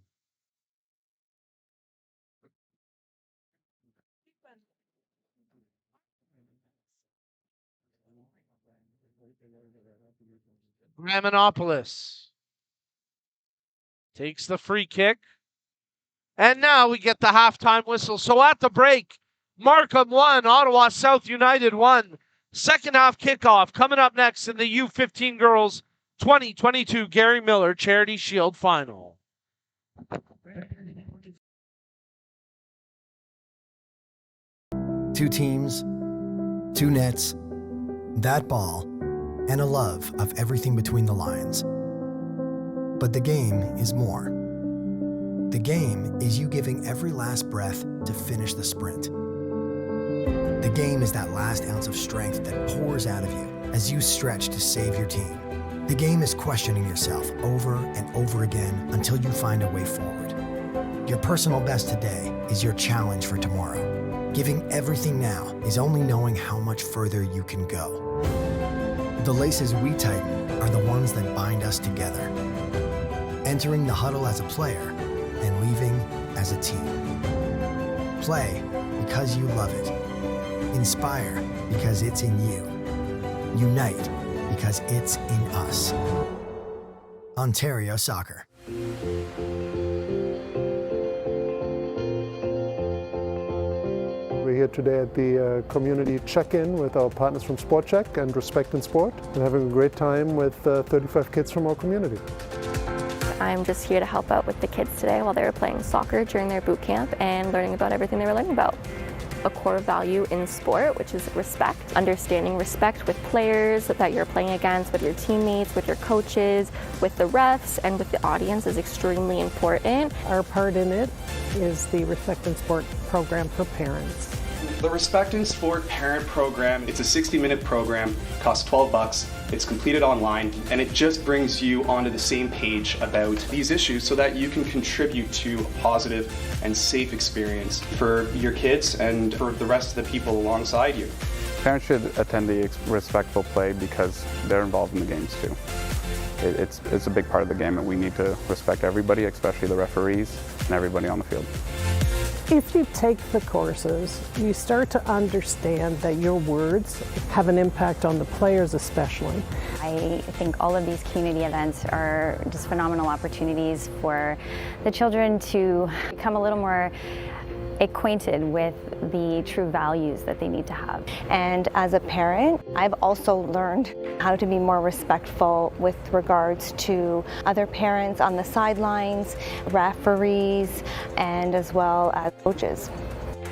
Graminopoulos takes the free kick. And now we get the halftime whistle. So at the break, Markham 1, Ottawa South United 1. Second half kickoff coming up next in the U15 Girls 2022 Gary Miller Charity Shield Final. Two teams, two nets, that ball, and a love of everything between the lines. But the game is more. The game is you giving every last breath to finish the sprint. The game is that last ounce of strength that pours out of you as you stretch to save your team. The game is questioning yourself over and over again until you find a way forward. Your personal best today is your challenge for tomorrow. Giving everything now is only knowing how much further you can go. The laces we tighten are the ones that bind us together. Entering the huddle as a player and leaving as a team. Play because you love it. Inspire because it's in you. Unite because it's in us. Ontario Soccer. We're here today at the community check-in with our partners from Sport Check and Respect in Sport, and having a great time with 35 kids from our community. I'm just here to help out with the kids today while they were playing soccer during their boot camp and learning about everything they were learning about. A core value in sport, which is respect. Understanding respect with players that you're playing against, with your teammates, with your coaches, with the refs, and with the audience is extremely important. Our part in it is the Respect in Sport program for parents. The Respect in Sport parent program, it's a 60-minute program, costs $12. It's completed online, and it just brings you onto the same page about these issues so that you can contribute to a positive and safe experience for your kids and for the rest of the people alongside you. Parents should attend the respectful play because they're involved in the games too. It's a big part of the game, and we need to respect everybody, especially the referees and everybody on the field. If you take the courses, you start to understand that your words have an impact on the players especially. I think all of these community events are just phenomenal opportunities for the children to become a little more acquainted with the true values that they need to have. And as a parent, I've also learned how to be more respectful with regards to other parents on the sidelines, referees, and as well as coaches.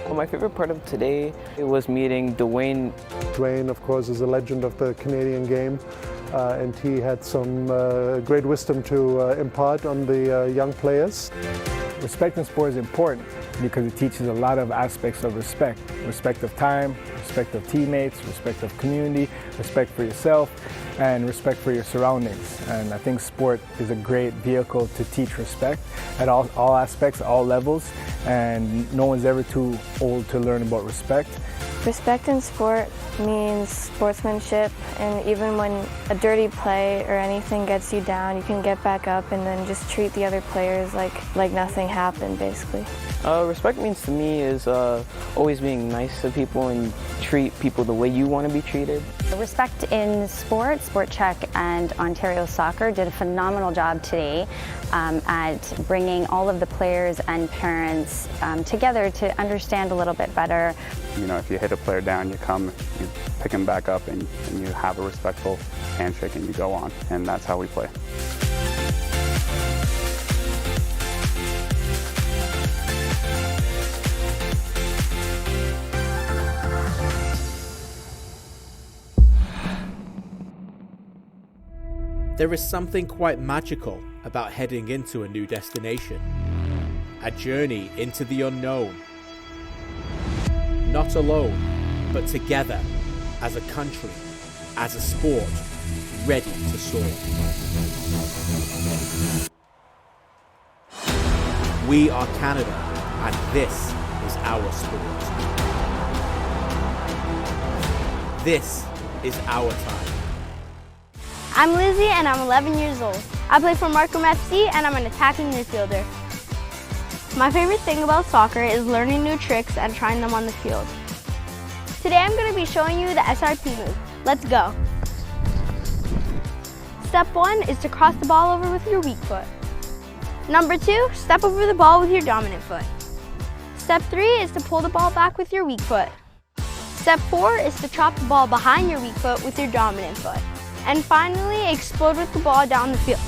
Well, my favorite part of today was meeting Dwayne. Dwayne, of course, is a legend of the Canadian game, and he had some great wisdom to impart on the young players. Respect in sport is important because it teaches a lot of aspects of respect. Respect of time, respect of teammates, respect of community, respect for yourself, and respect for your surroundings. And I think sport is a great vehicle to teach respect at all aspects, all levels, and no one's ever too old to learn about respect. Respect in sport means sportsmanship, and even when a dirty play or anything gets you down, you can get back up and then just treat the other players like nothing happened, basically. Respect means to me is always being nice to people and treat people the way you want to be treated. Respect in Sport, Sport Check, and Ontario Soccer did a phenomenal job today at bringing all of the players and parents together to understand a little bit better. You know, if you hit a player down, you come, you pick him back up, and you have a respectful handshake and you go on, and that's how we play. There is something quite magical about heading into a new destination. A journey into the unknown. Not alone, but together, as a country, as a sport, ready to soar. We are Canada, and this is our sport. This is our time. I'm Lizzie and I'm 11 years old. I play for Markham FC and I'm an attacking midfielder. My favorite thing about soccer is learning new tricks and trying them on the field. Today I'm going to be showing you the SRP move. Let's go. Step 1 is to cross the ball over with your weak foot. Number 2, step over the ball with your dominant foot. Step 3 is to pull the ball back with your weak foot. Step 4 is to chop the ball behind your weak foot with your dominant foot. And finally, explode with the ball down the field.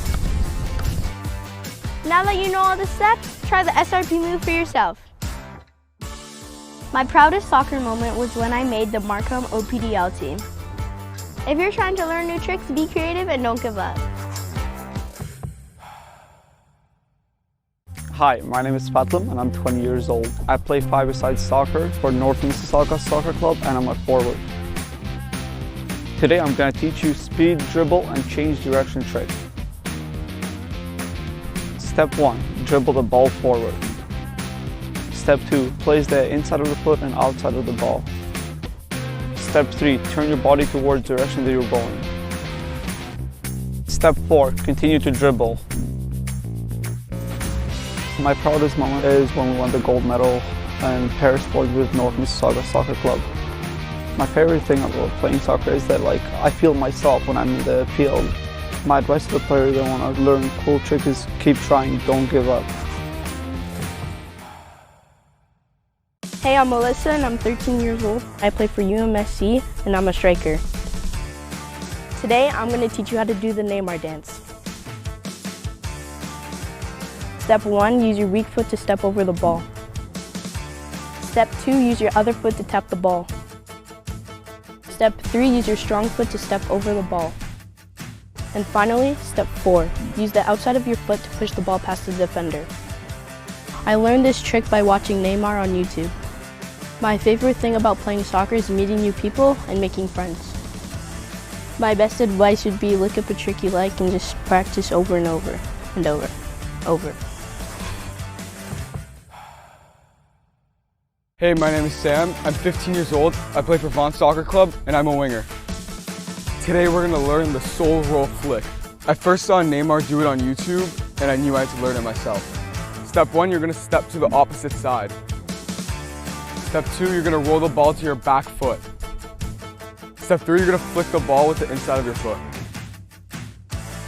Now that you know all the steps, try the SRP move for yourself. My proudest soccer moment was when I made the Markham OPDL team. If you're trying to learn new tricks, be creative and don't give up. Hi, my name is Fatlim and I'm 20 years old. I play five-a-side soccer for North Mississauga Soccer Club and I'm a forward. Today I'm going to teach you speed, dribble and change direction trick. Step 1, dribble the ball forward. Step 2, place the inside of the foot and outside of the ball. Step 3, turn your body towards the direction that you're going. Step 4, continue to dribble. My proudest moment is when we won the gold medal in Paris Sport with North Mississauga Soccer Club. My favorite thing about playing soccer is that I feel myself when I'm in the field. My advice to the players that want to learn cool tricks is keep trying, don't give up. Hey, I'm Melissa and I'm 13 years old. I play for UMSC and I'm a striker. Today I'm going to teach you how to do the Neymar dance. Step 1, use your weak foot to step over the ball. Step 2, use your other foot to tap the ball. Step 3, use your strong foot to step over the ball. And finally, step 4, use the outside of your foot to push the ball past the defender. I learned this trick by watching Neymar on YouTube. My favorite thing about playing soccer is meeting new people and making friends. My best advice would be look up a trick you like and just practice over and over and over. Hey, my name is Sam. I'm 15 years old. I play for Vaughan Soccer Club and I'm a winger. Today we're going to learn the soul roll flick. I first saw Neymar do it on YouTube and I knew I had to learn it myself. Step 1, you're going to step to the opposite side. Step 2, you're going to roll the ball to your back foot. Step 3, you're going to flick the ball with the inside of your foot.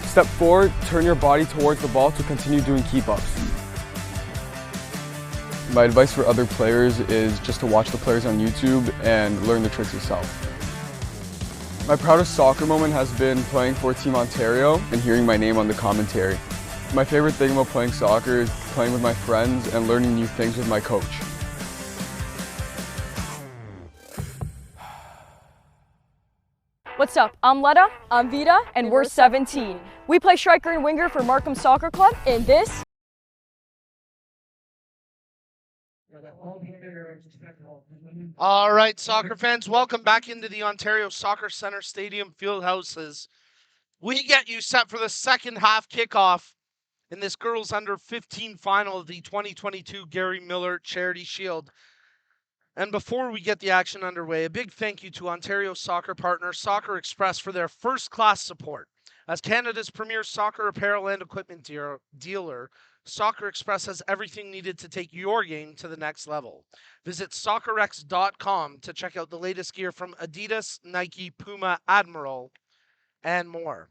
Step 4, turn your body towards the ball to continue doing keep-ups. My advice for other players is just to watch the players on YouTube and learn the tricks yourself. My proudest soccer moment has been playing for Team Ontario and hearing my name on the commentary. My favorite thing about playing soccer is playing with my friends and learning new things with my coach. What's up? I'm Letta, I'm Vita, and we're 17. We play striker and winger for Markham Soccer Club, and this All right, soccer fans, welcome back into the Ontario Soccer Centre Stadium field houses. We get you set for the second half kickoff in this girls under 15 final of the 2022 Gary Miller Charity Shield. And before we get the action underway, a big thank you to Ontario soccer partner Soccer Express for their first-class support. As Canada's premier soccer apparel and equipment dealer, Soccer Express has everything needed to take your game to the next level. Visit soccerx.com to check out the latest gear from Adidas, Nike, Puma, Admiral, and more.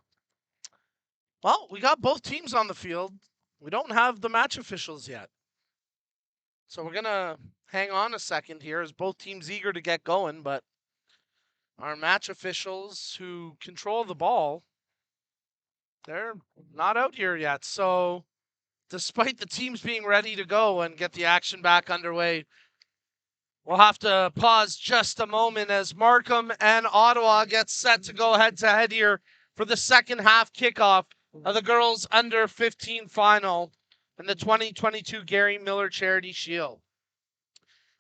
Well, we got both teams on the field. We don't have the match officials yet. So we're going to hang on a second here as both teams eager to get going, but our match officials who control the ball, they're not out here yet. So despite the teams being ready to go and get the action back underway, we'll have to pause just a moment as Markham and Ottawa get set to go head-to-head here for the second half kickoff of the girls under 15 final in the 2022 Gary Miller Charity Shield.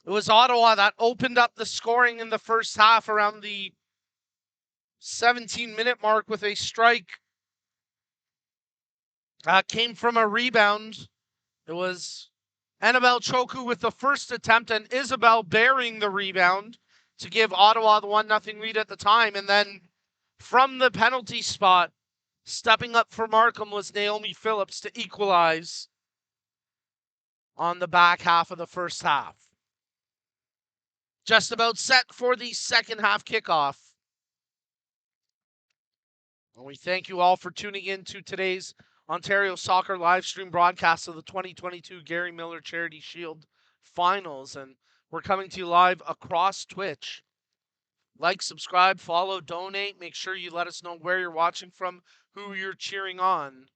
It was Ottawa that opened up the scoring in the first half around the 17-minute mark with a strike. Came from a rebound. It was Annabelle Choku with the first attempt and Isabel bearing the rebound to give Ottawa the 1-0 lead at the time. And then from the penalty spot, stepping up for Markham was Naomi Phillips to equalize on the back half of the first half. Just about set for the second half kickoff. And we thank you all for tuning in to today's Ontario Soccer live stream broadcast of the 2022 Gary Miller Charity Shield Finals. And we're coming to you live across Twitch. Like, subscribe, follow, donate. Make sure you let us know where you're watching from, who you're cheering on,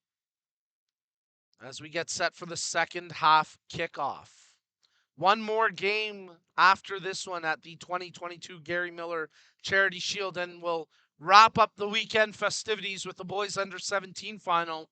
as we get set for the second half kickoff. One more game after this one at the 2022 Gary Miller Charity Shield, and we'll wrap up the weekend festivities with the boys under 17 final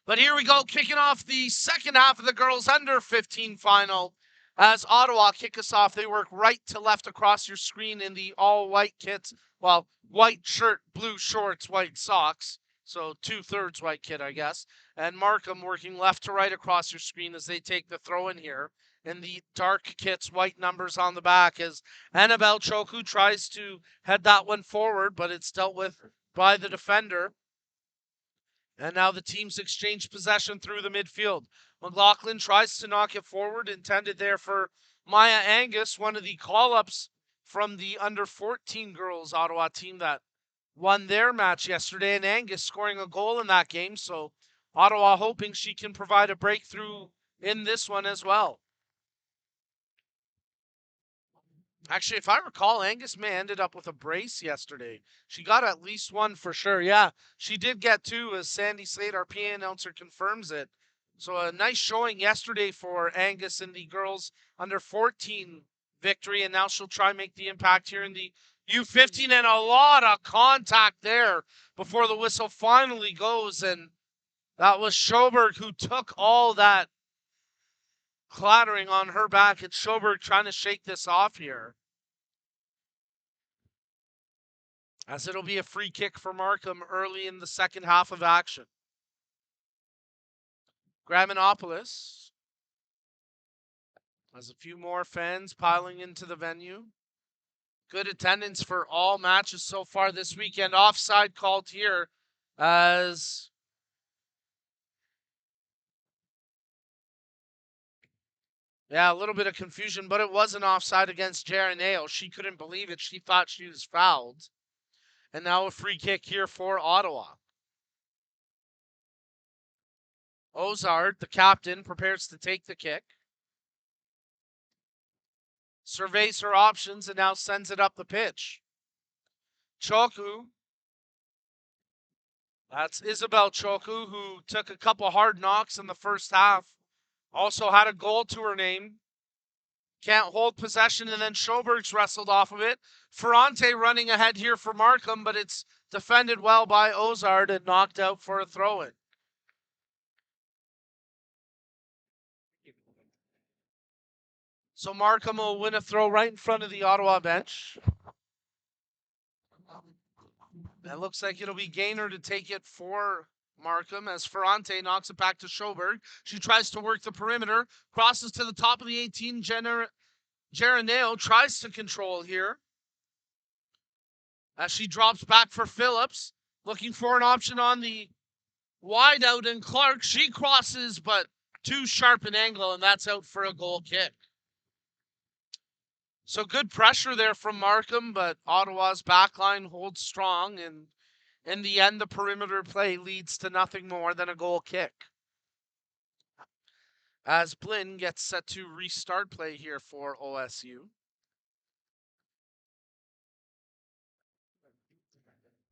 But here we go, kicking off the second half of the girls under 15 final. As Ottawa kick us off, they work right to left across your screen in the all-white kits. Well, white shirt, blue shorts, white socks. So 2/3 white kit, I guess. And Markham working left to right across your screen as they take the throw in here. In the dark kits, white numbers on the back as Annabelle Choku tries to head that one forward, but it's dealt with by the defender. And now the teams exchange possession through the midfield. McLaughlin tries to knock it forward, intended there for Maya Angus, one of the call-ups from the under-14 girls Ottawa team that won their match yesterday. And Angus scoring a goal in that game, so Ottawa hoping she can provide a breakthrough in this one as well. Actually, if I recall, Angus May ended up with a brace yesterday. She got at least one for sure. Yeah, she did get two, as Sandy Slade, our PA announcer, confirms it. So a nice showing yesterday for Angus in the girls under 14 victory, and now she'll try and make the impact here in the U15, and a lot of contact there before the whistle finally goes, and that was Schoberg who took all that clattering on her back. It's Schoberg trying to shake this off here, as it'll be a free kick for Markham early in the second half of action. Graminopoulos has a few more fans piling into the venue. Good attendance for all matches so far this weekend. Offside called here as a little bit of confusion, but it was an offside against Geroneo. She couldn't believe it. She thought she was fouled. And now a free kick here for Ottawa. Ozard, the captain, prepares to take the kick. Surveys her options and now sends it up the pitch. Choku. That's Isabel Choku, who took a couple hard knocks in the first half. Also had a goal to her name. Can't hold possession, and then Schoberg's wrestled off of it. Ferrante running ahead here for Markham, but it's defended well by Ozard and knocked out for a throw-in. So Markham will win a throw right in front of the Ottawa bench. That looks like it'll be Gaynor to take it for Markham as Ferrante knocks it back to Schoberg. She tries to work the perimeter, crosses to the top of the 18. Geroneo tries to control here as she drops back for Phillips, looking for an option on the wide out, and Clark, she crosses, but too sharp an angle, and that's out for a goal kick. So good pressure there from Markham, but Ottawa's backline holds strong, and in the end, the perimeter play leads to nothing more than a goal kick. As Blinn gets set to restart play here for OSU.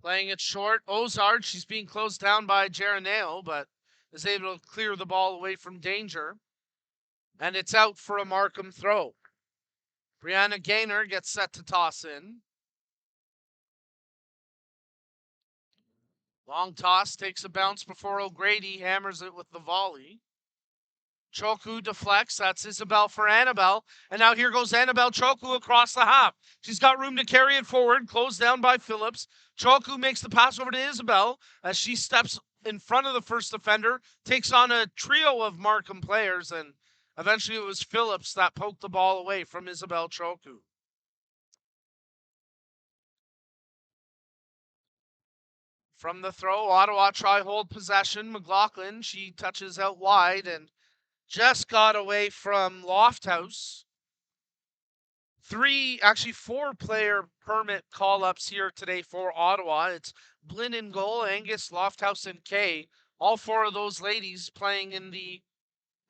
Playing it short, Ozard, she's being closed down by Geroneo, but is able to clear the ball away from danger. And it's out for a Markham throw. Brianna Gaynor gets set to toss in. Long toss, takes a bounce before O'Grady hammers it with the volley. Choku deflects, that's Isabel for Annabelle. And now here goes Annabelle Choku across the half. She's got room to carry it forward, closed down by Phillips. Choku makes the pass over to Isabel as she steps in front of the first defender, takes on a trio of Markham players, and eventually it was Phillips that poked the ball away from Isabel Choku. From the throw, Ottawa try hold possession. McLaughlin, she touches out wide and just got away from Lofthouse. Four player permit call-ups here today for Ottawa. It's Blinn in goal, Angus, Lofthouse, and Kay. All four of those ladies playing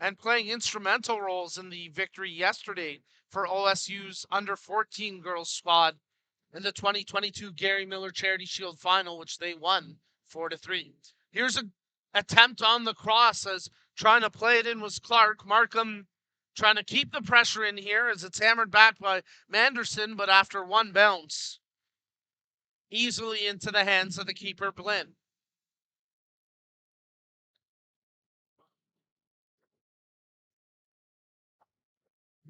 instrumental roles in the victory yesterday for OSU's under 14 girls squad in the 2022 Gary Miller Charity Shield final, which they won 4-3. Here's an attempt on the cross as trying to play it in was Clark. Markham trying to keep the pressure in here as it's hammered back by Manderson, but after one bounce, easily into the hands of the keeper, Blinn.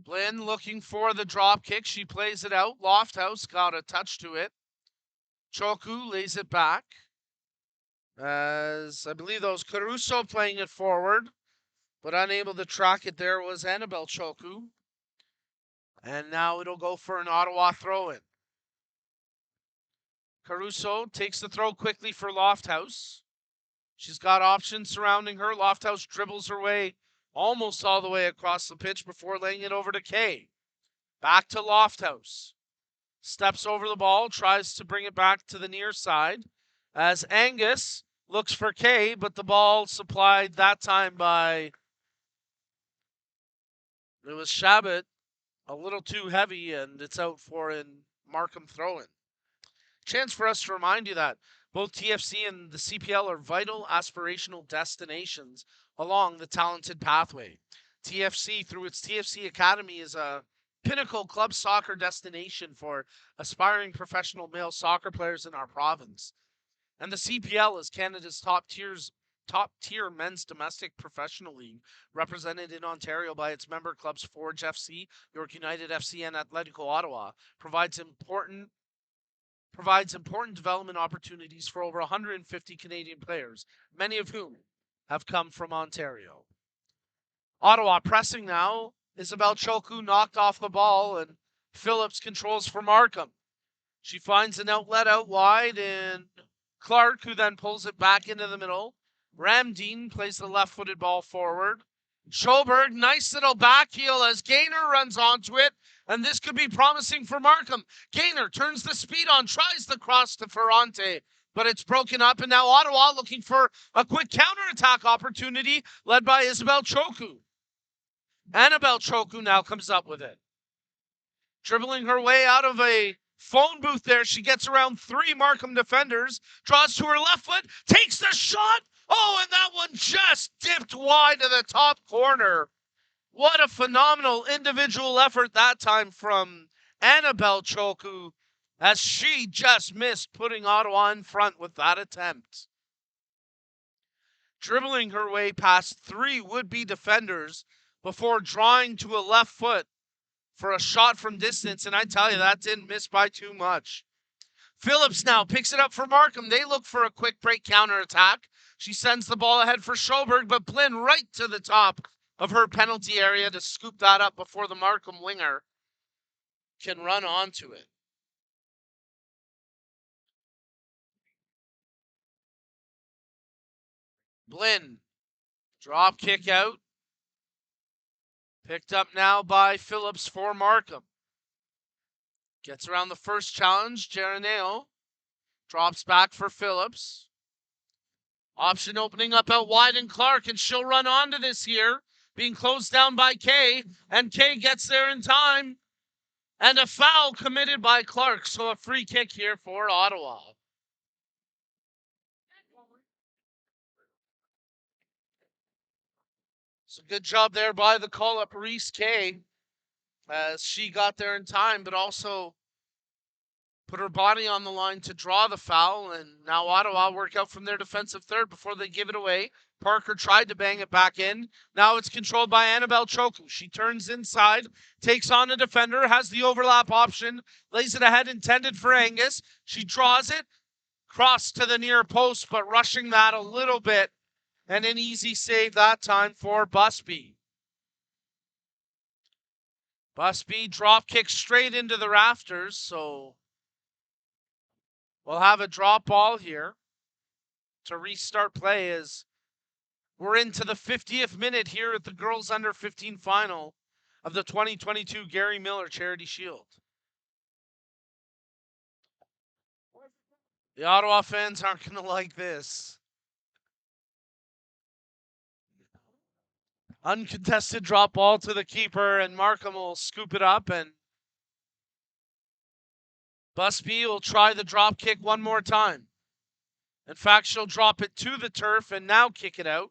Blinn looking for the drop kick. She plays it out. Lofthouse got a touch to it. Choku lays it back. As I believe that was Caruso playing it forward, but unable to track it there was Annabelle Choku. And now it'll go for an Ottawa throw-in. Caruso takes the throw quickly for Lofthouse. She's got options surrounding her. Lofthouse dribbles her way almost all the way across the pitch before laying it over to Kay. Back to Lofthouse. Steps over the ball, tries to bring it back to the near side as Angus looks for Kay, but the ball supplied that time by, it was Shabbat, a little too heavy, and it's out for an Markham throw-in. Chance for us to remind you that both TFC and the CPL are vital aspirational destinations along the talented pathway. TFC, through its TFC Academy, is a pinnacle club soccer destination for aspiring professional male soccer players in our province. And the CPL is Canada's top-tier men's domestic professional league, represented in Ontario by its member clubs Forge FC, York United FC, and Atletico Ottawa, provides important development opportunities for over 150 Canadian players, many of whom have come from Ontario. Ottawa pressing now. Isabel Choku knocked off the ball, and Phillips controls for Markham. She finds an outlet out wide, and Clark, who then pulls it back into the middle. Ramdeen plays the left-footed ball forward. Schoberg, nice little back heel as Gaynor runs onto it, and this could be promising for Markham. Gaynor turns the speed on, tries the cross to Ferrante, but it's broken up, and now Ottawa looking for a quick counterattack opportunity led by Isabel Choku. Annabelle Choku now comes up with it. Dribbling her way out of a phone booth there, she gets around three Markham defenders, draws to her left foot, takes the shot. Oh, and that one just dipped wide to the top corner. What a phenomenal individual effort that time from Annabelle Choku, as she just missed putting Ottawa in front with that attempt. Dribbling her way past three would-be defenders before drawing to a left foot for a shot from distance, and I tell you, that didn't miss by too much. Phillips now picks it up for Markham. They look for a quick break counterattack. She sends the ball ahead for Schoberg, but Blinn right to the top of her penalty area to scoop that up before the Markham winger can run onto it. Blinn, drop kick out. Picked up now by Phillips for Markham. Gets around the first challenge. Geroneo drops back for Phillips. Option opening up out wide, and Clark, and she'll run onto this here. Being closed down by Kay, and Kay gets there in time. And a foul committed by Clark, so a free kick here for Ottawa. So good job there by the call-up, Reese Kay, as she got there in time, but also put her body on the line to draw the foul, and now Ottawa work out from their defensive third before they give it away. Parker tried to bang it back in. Now it's controlled by Annabelle Choku. She turns inside, takes on a defender, has the overlap option, lays it ahead intended for Angus. She draws it, cross to the near post, but rushing that a little bit, and an easy save that time for Busby. Busby drop kick straight into the rafters, so we'll have a drop ball here to restart play as we're into the 50th minute here at the girls under 15 final of the 2022 Gary Miller Charity Shield. The Ottawa fans aren't going to like this. Uncontested drop ball to the keeper, and Markham will scoop it up, and Busby will try the drop kick one more time. In fact, she'll drop it to the turf and now kick it out,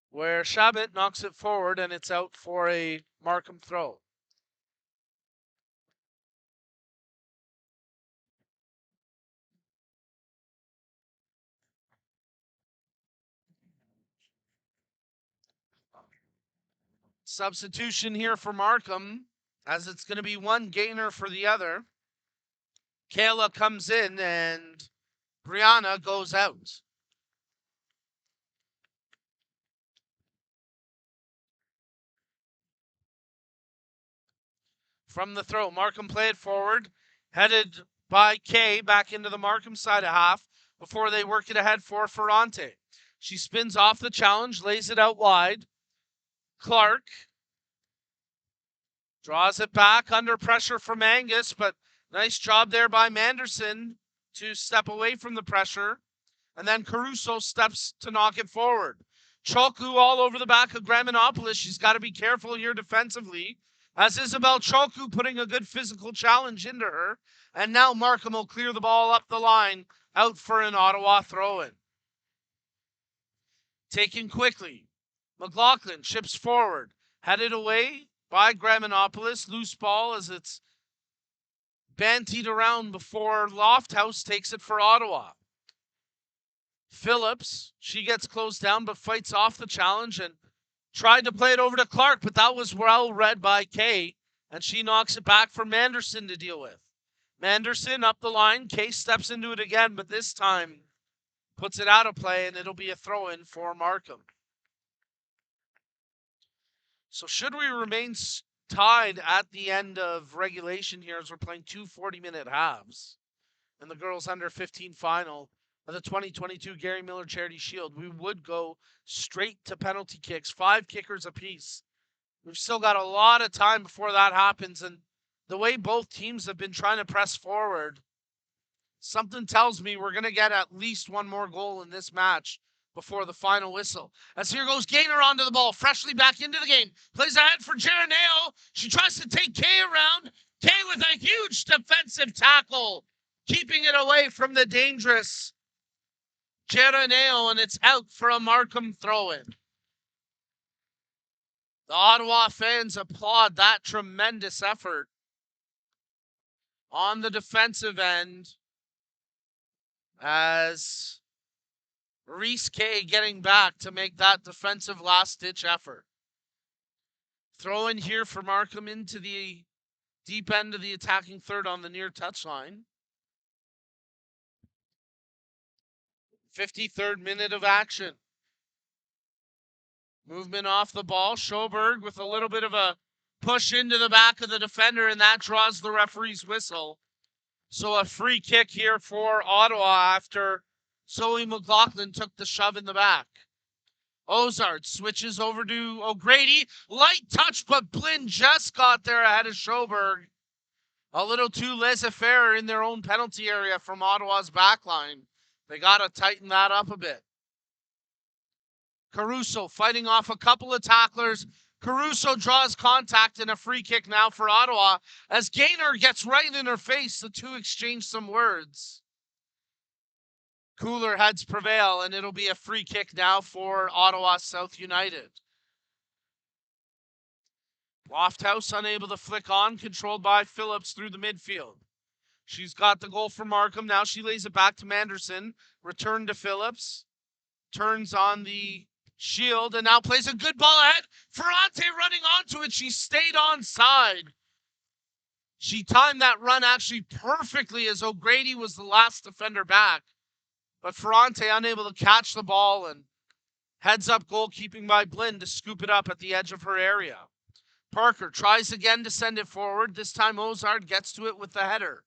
where Shabbat knocks it forward, and it's out for a Markham throw. Substitution here for Markham, as it's going to be one gainer for the other. Kayla comes in and Brianna goes out. From the throw, Markham play it forward, headed by Kay back into the Markham side of half before they work it ahead for Ferrante. She spins off the challenge, lays it out wide. Clark draws it back under pressure from Angus, but nice job there by Manderson to step away from the pressure. And then Caruso steps to knock it forward. Choku all over the back of Graminopoulos. She's got to be careful here defensively, as Isabel Choku putting a good physical challenge into her. And now Markham will clear the ball up the line, out for an Ottawa throw-in. Taken quickly, McLaughlin chips forward, headed away by Graminopoulos. Loose ball as it's bantied around before Lofthouse takes it for Ottawa. Phillips, she gets closed down but fights off the challenge and tried to play it over to Clark, but that was well read by Kay, and she knocks it back for Manderson to deal with. Manderson up the line. Kay steps into it again, but this time puts it out of play, and it'll be a throw-in for Markham. So should we remain tied at the end of regulation here as we're playing 2 40-minute halves in the girls under 15 final of the 2022 Gary Miller Charity Shield, we would go straight to penalty kicks, 5 kickers apiece. We've still got a lot of time before that happens, and the way both teams have been trying to press forward, something tells me we're going to get at least one more goal in this match before the final whistle. As here goes Gaynor onto the ball, freshly back into the game. Plays ahead for Geroneo. She tries to take Kay around. Kay with a huge defensive tackle, keeping it away from the dangerous Geroneo, and it's out for a Markham throw-in. The Ottawa fans applaud that tremendous effort on the defensive end as Reese Kay getting back to make that defensive last-ditch effort. Throw in here for Markham into the deep end of the attacking third on the near touchline. 53rd minute of action. Movement off the ball. Schoberg with a little bit of a push into the back of the defender, and that draws the referee's whistle. So a free kick here for Ottawa after Zoe McLaughlin took the shove in the back. Ozard switches over to O'Grady. Light touch, but Blinn just got there ahead of Schoberg. A little too laissez-faire in their own penalty area from Ottawa's backline. They got to tighten that up a bit. Caruso fighting off a couple of tacklers. Caruso draws contact and a free kick now for Ottawa as Gaynor gets right in her face. The two exchange some words. Cooler heads prevail, and it'll be a free kick now for Ottawa South United. Lofthouse unable to flick on, controlled by Phillips through the midfield. She's got the goal for Markham. Now she lays it back to Manderson. Return to Phillips. Turns on the shield and now plays a good ball ahead. Ferrante running onto it. She stayed onside. She timed that run actually perfectly as O'Grady was the last defender back. But Ferrante unable to catch the ball, and heads up goalkeeping by Blinn to scoop it up at the edge of her area. Parker tries again to send it forward. This time Ozard gets to it with the header.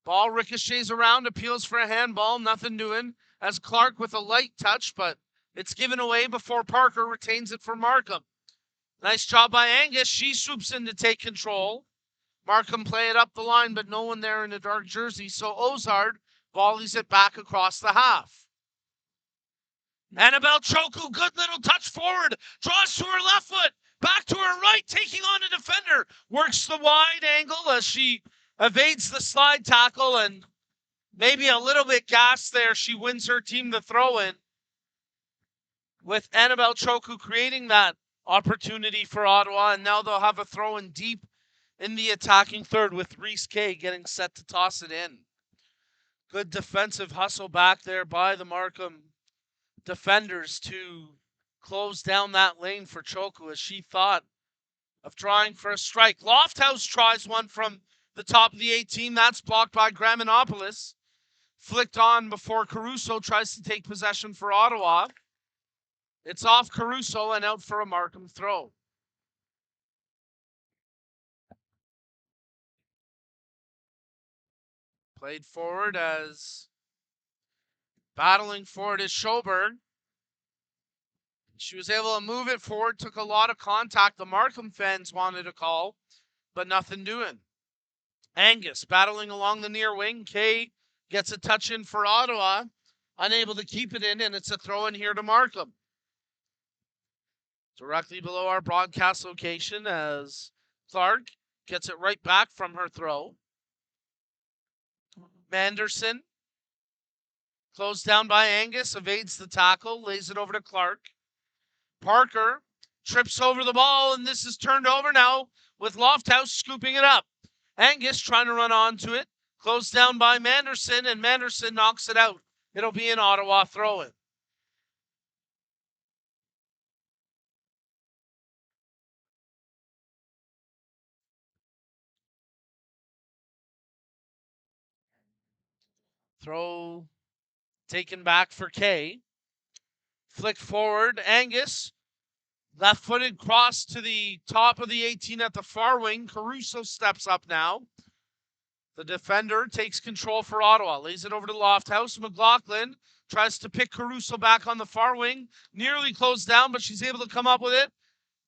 Ball ricochets around, appeals for a handball, nothing doing. As Clark with a light touch, but it's given away before Parker retains it for Markham. Nice job by Angus. She swoops in to take control. Markham play it up the line, but no one there in a dark jersey, so Ozard volleys it back across the half. Annabelle Choku, good little touch forward, draws to her left foot, back to her right, taking on a defender, works the wide angle as she evades the slide tackle, and maybe a little bit gassed there. She wins her team the throw-in, with Annabelle Choku creating that opportunity for Ottawa, and now they'll have a throw-in deep in the attacking third with Reese Kay getting set to toss it in. Good defensive hustle back there by the Markham defenders to close down that lane for Choku, as she thought of drawing for a strike. Lofthouse tries one from the top of the 18. That's blocked by Graminopoulos. Flicked on before Caruso tries to take possession for Ottawa. It's off Caruso and out for a Markham throw. Played forward as battling for it is Schoberg. She was able to move it forward, took a lot of contact. The Markham fans wanted a call, but nothing doing. Angus battling along the near wing. Kay gets a touch in for Ottawa, unable to keep it in, and it's a throw in here to Markham. Directly below our broadcast location as Clark gets it right back from her throw. Manderson, closed down by Angus, evades the tackle, lays it over to Clark. Parker trips over the ball, and this is turned over now with Lofthouse scooping it up. Angus trying to run onto it, closed down by Manderson, and Manderson knocks it out. It'll be an Ottawa throw-in. Throw taken back for Kay. Flick forward, Angus. Left-footed cross to the top of the 18 at the far wing. Caruso steps up now. The defender takes control for Ottawa. Lays it over to Lofthouse. McLaughlin tries to pick Caruso back on the far wing. Nearly closed down, but she's able to come up with it.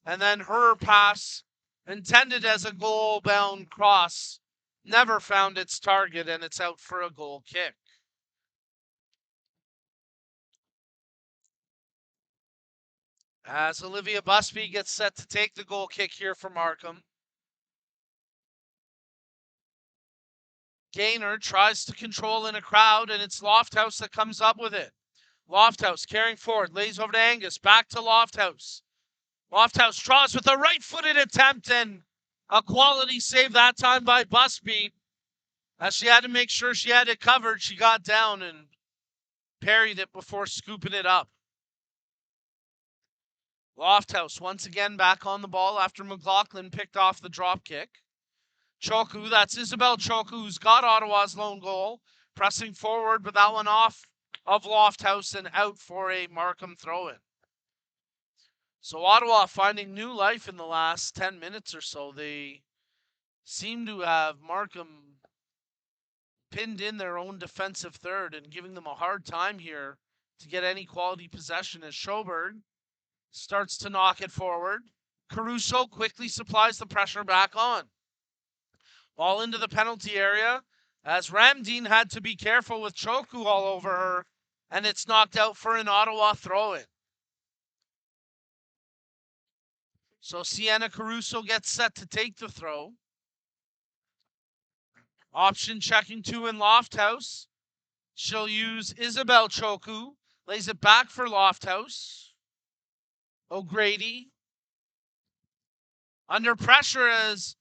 And then her pass, intended as a goal-bound cross, never found its target, and it's out for a goal kick. As Olivia Busby gets set to take the goal kick here for Markham. Gaynor tries to control in a crowd, and it's Lofthouse that comes up with it. Lofthouse carrying forward, lays over to Angus, back to Lofthouse. Lofthouse draws with a right-footed attempt, and a quality save that time by Busby. As she had to make sure she had it covered, she got down and parried it before scooping it up. Lofthouse once again back on the ball after McLaughlin picked off the drop kick. Choku, that's Isabel Choku, who's got Ottawa's lone goal, pressing forward, but that one off of Lofthouse and out for a Markham throw-in. So Ottawa finding new life in the last 10 minutes or so. They seem to have Markham pinned in their own defensive third and giving them a hard time here to get any quality possession as Schoberg starts to knock it forward. Caruso quickly supplies the pressure back on. Ball into the penalty area as Ramdeen had to be careful with Choku all over her, and it's knocked out for an Ottawa throw-in. So Sienna Caruso gets set to take the throw. Option checking two in Lofthouse. She'll use Isabel Choku. Lays it back for Lofthouse. O'Grady. Under pressure as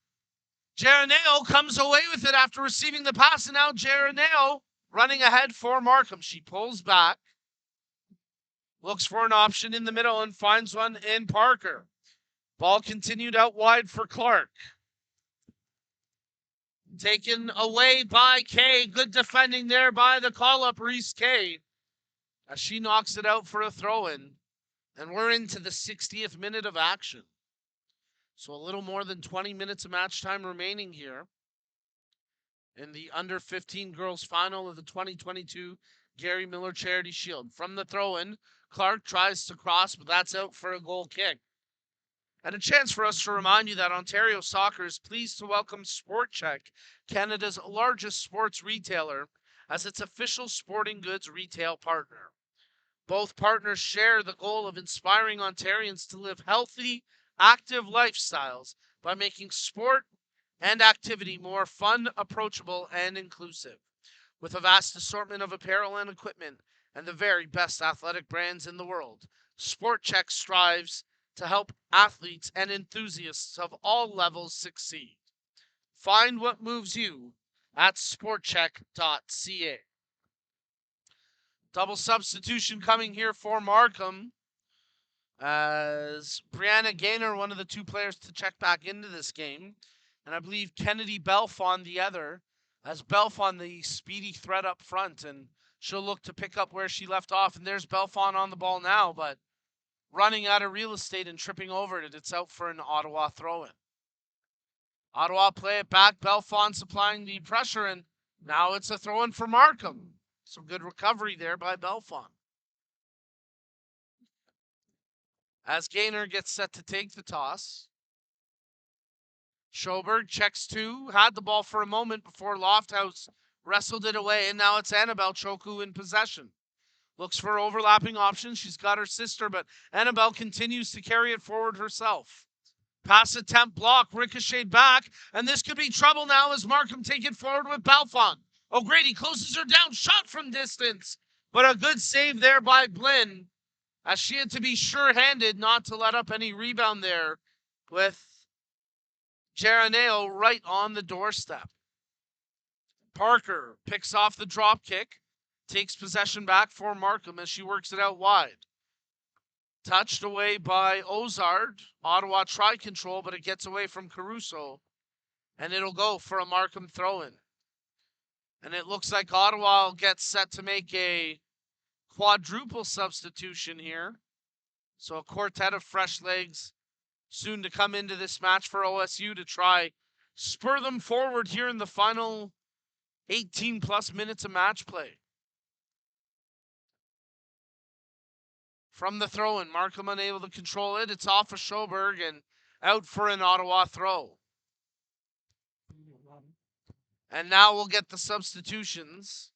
Geroneo comes away with it after receiving the pass. And now Geroneo running ahead for Markham. She pulls back. Looks for an option in the middle and finds one in Parker. Ball continued out wide for Clark. Taken away by Kay. Good defending there by the call-up Reese Kay. As she knocks it out for a throw-in. And we're into the 60th minute of action. So a little more than 20 minutes of match time remaining here. In the under-15 girls final of the 2022 Gary Miller Charity Shield. From the throw-in, Clark tries to cross, but that's out for a goal kick. And a chance for us to remind you that Ontario Soccer is pleased to welcome Sport Check, Canada's largest sports retailer, as its official sporting goods retail partner. Both partners share the goal of inspiring Ontarians to live healthy, active lifestyles by making sport and activity more fun, approachable, and inclusive. With a vast assortment of apparel and equipment and the very best athletic brands in the world, Sport Check strives to help athletes and enthusiasts of all levels succeed. Find what moves you at sportcheck.ca. Double substitution coming here for Markham. as Brianna Gaynor, one of the two players to check back into this game, and I believe Kennedy Belfon the other, as Belfon the speedy threat up front, and she'll look to pick up where she left off. And there's Belfon on the ball now, but running out of real estate and tripping over it. It's out for an Ottawa throw-in. Ottawa play it back. Belfon supplying the pressure, and now it's a throw-in for Markham. Some good recovery there by Belfon. As Gaynor gets set to take the toss. Schoberg checks two, had the ball for a moment before Lofthouse wrestled it away, and now it's Annabelle Choku in possession. Looks for overlapping options. She's got her sister, but Annabelle continues to carry it forward herself. Pass attempt block, ricocheted back, and this could be trouble now as Markham take it forward with Belfon. O'Grady closes her down, shot from distance, but a good save there by Blinn, as she had to be sure-handed not to let up any rebound there with Geraneo right on the doorstep. Parker picks off the drop kick, takes possession back for Markham as she works it out wide. Touched away by Ozard. Ottawa try control, but it gets away from Caruso, and it'll go for a Markham throw-in. And it looks like Ottawa will get set to make a quadruple substitution here. So a quartet of fresh legs soon to come into this match for OSU to try spur them forward here in the final 18 plus minutes of match play. From the throw-in, Markham unable to control it. It's off of Schoberg and out for an Ottawa throw. And now we'll get the substitutions.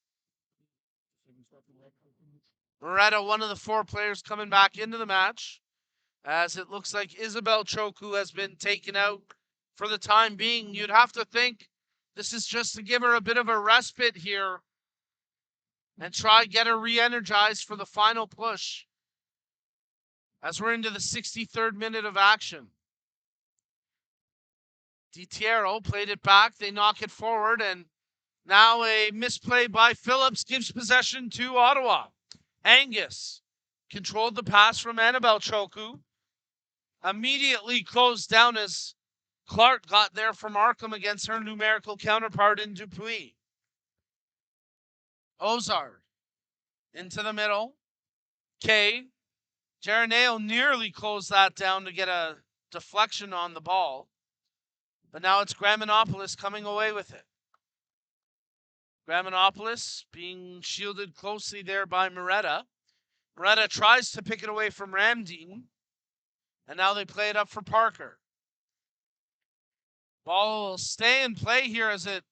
Moretta, one of the four players coming back into the match, as it looks like Isabel Choku has been taken out for the time being. You'd have to think this is just to give her a bit of a respite here and try get her re-energized for the final push as we're into the 63rd minute of action. DiTiero played it back. They knock it forward, and now a misplay by Phillips gives possession to Ottawa. Angus controlled the pass from Annabelle Choku. Immediately closed down as Clark got there for Markham against her numerical counterpart in Dupuis. Ozard into the middle. Kay. Geraneo nearly closed that down to get a deflection on the ball. But now it's Graminopoulos coming away with it. Graminopoulos being shielded closely there by Moretta. Moretta tries to pick it away from Ramdeen. And now they play it up for Parker. Ball will stay in play here as it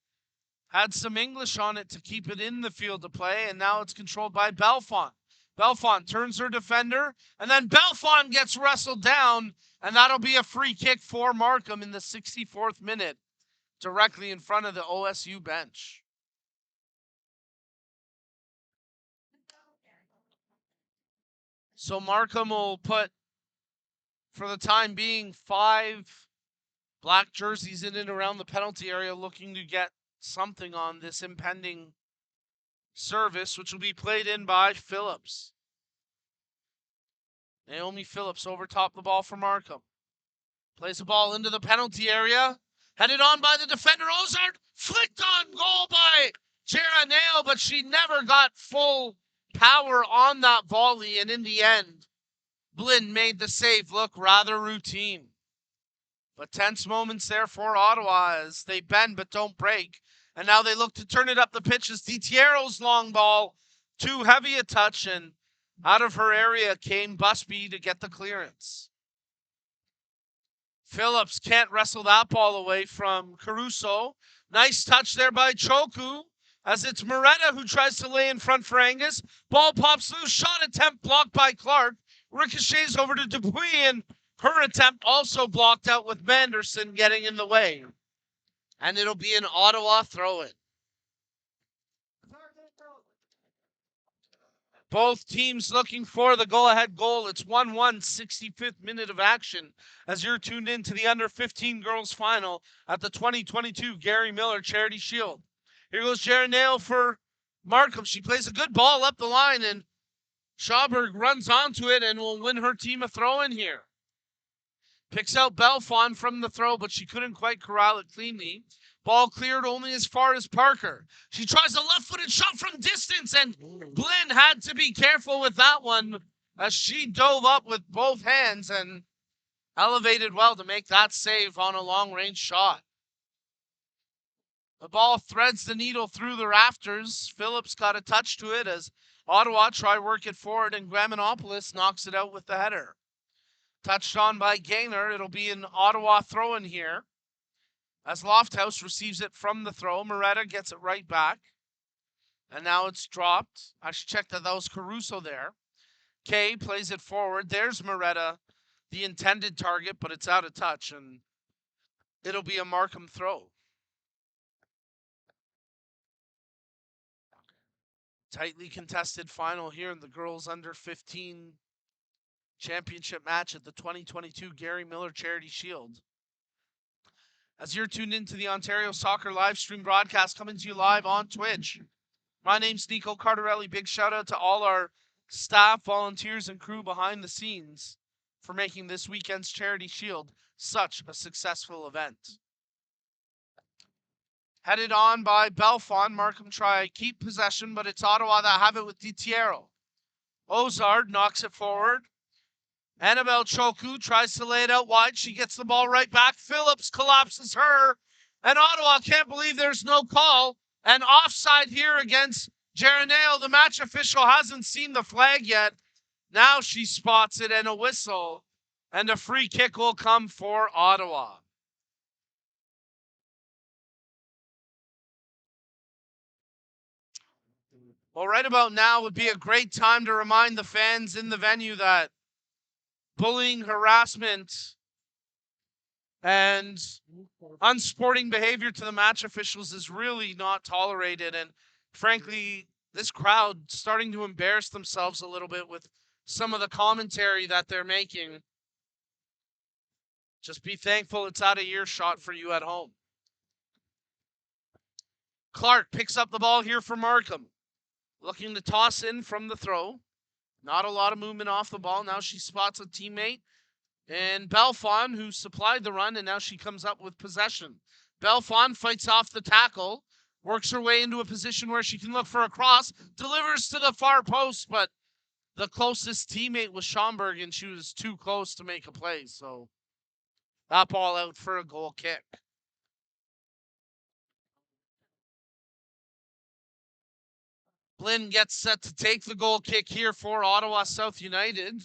had some English on it to keep it in the field of play. And now it's controlled by Belfon. Belfon turns her defender. And then Belfon gets wrestled down. And that'll be a free kick for Markham in the 64th minute. Directly in front of the OSU bench. So Markham will put, for the time being, 5 black jerseys in and around the penalty area looking to get something on this impending service, which will be played in by Phillips. Naomi Phillips over top the ball for Markham. Plays the ball into the penalty area. Headed on by the defender, Ozard. Flicked on goal by Geraneo, but she never got full power on that volley, and in the end, Blinn made the save look rather routine. But tense moments there for Ottawa as they bend but don't break. And now they look to turn it up the pitch as DiTiero's long ball, too heavy a touch, and out of her area came Busby to get the clearance. Phillips can't wrestle that ball away from Caruso. Nice touch there by Choku, as it's Moretta who tries to lay in front for Angus. Ball pops loose, shot attempt blocked by Clark. Ricochets over to Dupuis, and her attempt also blocked out with Manderson getting in the way. And it'll be an Ottawa throw-in. Both teams looking for the go-ahead goal. It's 1-1, 65th minute of action as you're tuned in to the under-15 girls final at the 2022 Gary Miller Charity Shield. Here goes Geraneo for Markham. She plays a good ball up the line, and Schauberg runs onto it and will win her team a throw in here. Picks out Belfon from the throw, but she couldn't quite corral it cleanly. Ball cleared only as far as Parker. She tries a left-footed shot from distance, and Blinn had to be careful with that one as she dove up with both hands and elevated well to make that save on a long-range shot. The ball threads the needle through the rafters. Phillips got a touch to it as Ottawa try work it forward, and Graminopoulos knocks it out with the header. Touched on by Gaynor. It'll be an Ottawa throw in here. As Lofthouse receives it from the throw, Moretta gets it right back. And now it's dropped. I should check that was Caruso there. Kay plays it forward. There's Moretta, the intended target, but it's out of touch, and it'll be a Markham throw. Tightly contested final here in the girls under 15 championship match at the 2022 Gary Miller Charity Shield. As you're tuned into the Ontario Soccer live stream broadcast coming to you live on Twitch. My name's Nico Cardarelli. Big shout out to all our staff, volunteers, and crew behind the scenes for making this weekend's Charity Shield such a successful event. Headed on by Belfon. Markham try keep possession, but it's Ottawa that have it with DiTiero. Ozard knocks it forward. Annabelle Choku tries to lay it out wide. She gets the ball right back. Phillips collapses her. And Ottawa can't believe there's no call. And offside here against Geroneo. The match official hasn't seen the flag yet. Now she spots it and a whistle. And a free kick will come for Ottawa. Well, right about now would be a great time to remind the fans in the venue that bullying, harassment, and unsporting behavior to the match officials is really not tolerated. And frankly, this crowd starting to embarrass themselves a little bit with some of the commentary that they're making. Just be thankful it's out of earshot for you at home. Clark picks up the ball here for Markham. Looking to toss in from the throw. Not a lot of movement off the ball. Now she spots a teammate. And Belfon, who supplied the run, and now she comes up with possession. Belfon fights off the tackle. Works her way into a position where she can look for a cross. Delivers to the far post, but the closest teammate was Schomburg, and she was too close to make a play. So that ball out for a goal kick. Blinn gets set to take the goal kick here for Ottawa South United.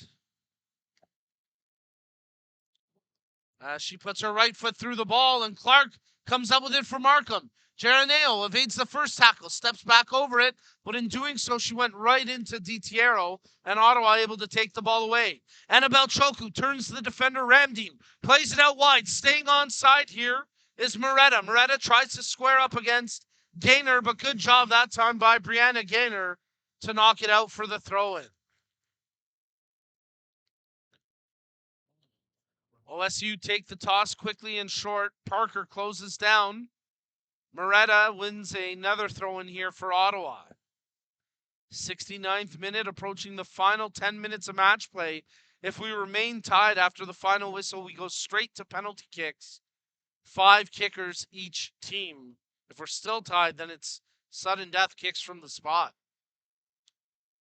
She puts her right foot through the ball, and Clark comes up with it for Markham. Geroneo evades the first tackle, steps back over it, but in doing so, she went right into DiTiero, and Ottawa able to take the ball away. Annabelle Choku turns to the defender, Ramdeen, plays it out wide. Staying on side here is Moretta. Moretta tries to square up against Gaynor, but good job that time by Brianna Gaynor to knock it out for the throw-in. OSU take the toss quickly and short. Parker closes down. Moretta wins another throw-in here for Ottawa. 69th minute, approaching the final 10 minutes of match play. If we remain tied after the final whistle, we go straight to penalty kicks. 5 kickers each team. If we're still tied, then it's sudden death kicks from the spot.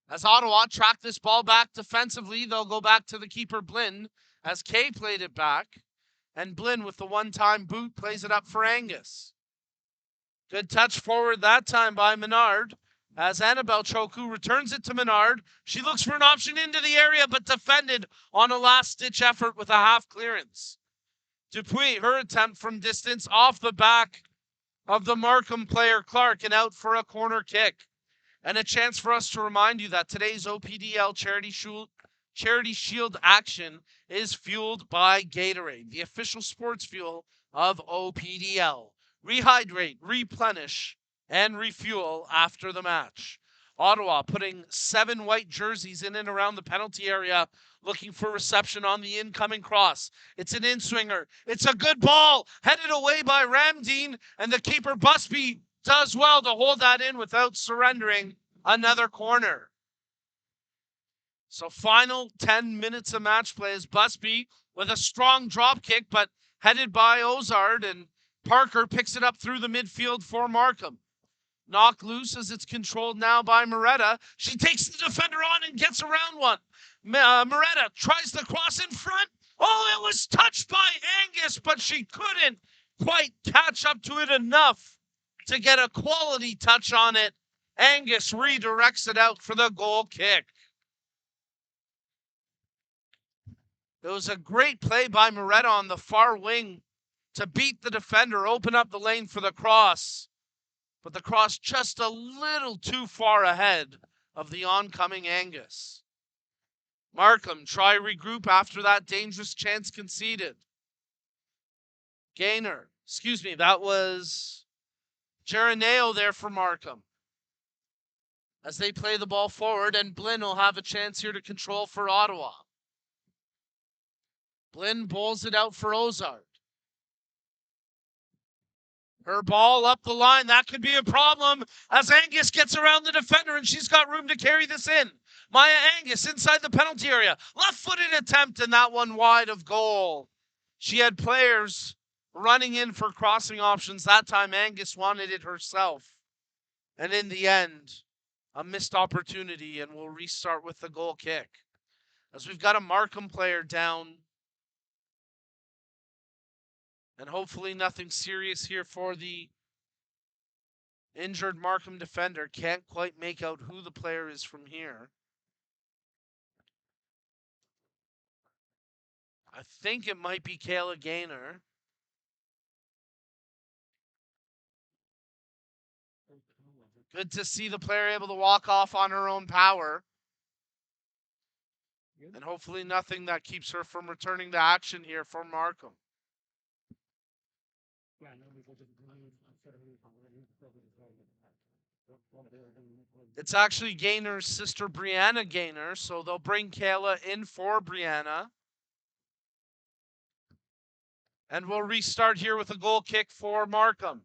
As Ottawa track this ball back defensively, they'll go back to the keeper, Blinn, as Kay played it back. And Blinn, with the one-time boot, plays it up for Angus. Good touch forward that time by Menard. As Annabelle Choku returns it to Menard. She looks for an option into the area, but defended on a last-ditch effort with a half clearance. Dupuis, her attempt from distance off the back of the Markham player Clark and out for a corner kick. And a chance for us to remind you that today's OPDL Charity Shield action is fueled by Gatorade, the official sports fuel of OPDL. Rehydrate, replenish, and refuel after the match. Ottawa putting 7 white jerseys in and around the penalty area, looking for reception on the incoming cross. It's an in-swinger. It's a good ball, headed away by Ramdeen, and the keeper Busby does well to hold that in without surrendering. Another corner. So final 10 minutes of match play is Busby with a strong drop kick, but headed by Ozard, and Parker picks it up through the midfield for Markham. Knocked loose as it's controlled now by Moretta. She takes the defender on and gets around one. Moretta tries the cross in front. Oh, it was touched by Angus, but she couldn't quite catch up to it enough to get a quality touch on it. Angus redirects it out for the goal kick. It was a great play by Moretta on the far wing to beat the defender, open up the lane for the cross. But the cross just a little too far ahead of the oncoming Angus. Markham try regroup after that dangerous chance conceded. That was Geroneo there for Markham. As they play the ball forward, and Blinn will have a chance here to control for Ottawa. Blinn bowls it out for Ozard. Her ball up the line. That could be a problem as Angus gets around the defender, and she's got room to carry this in. Maya Angus inside the penalty area. Left-footed attempt, and that one wide of goal. She had players running in for crossing options. That time Angus wanted it herself. And in the end, a missed opportunity, and we'll restart with the goal kick. As we've got a Markham player down. And hopefully nothing serious here for the injured Markham defender. Can't quite make out who the player is from here. I think it might be Kayla Gaynor. Good to see the player able to walk off on her own power. And hopefully nothing that keeps her from returning to action here for Markham. It's actually Gaynor's sister, Brianna Gaynor, so they'll bring Kayla in for Brianna. And we'll restart here with a goal kick for Markham.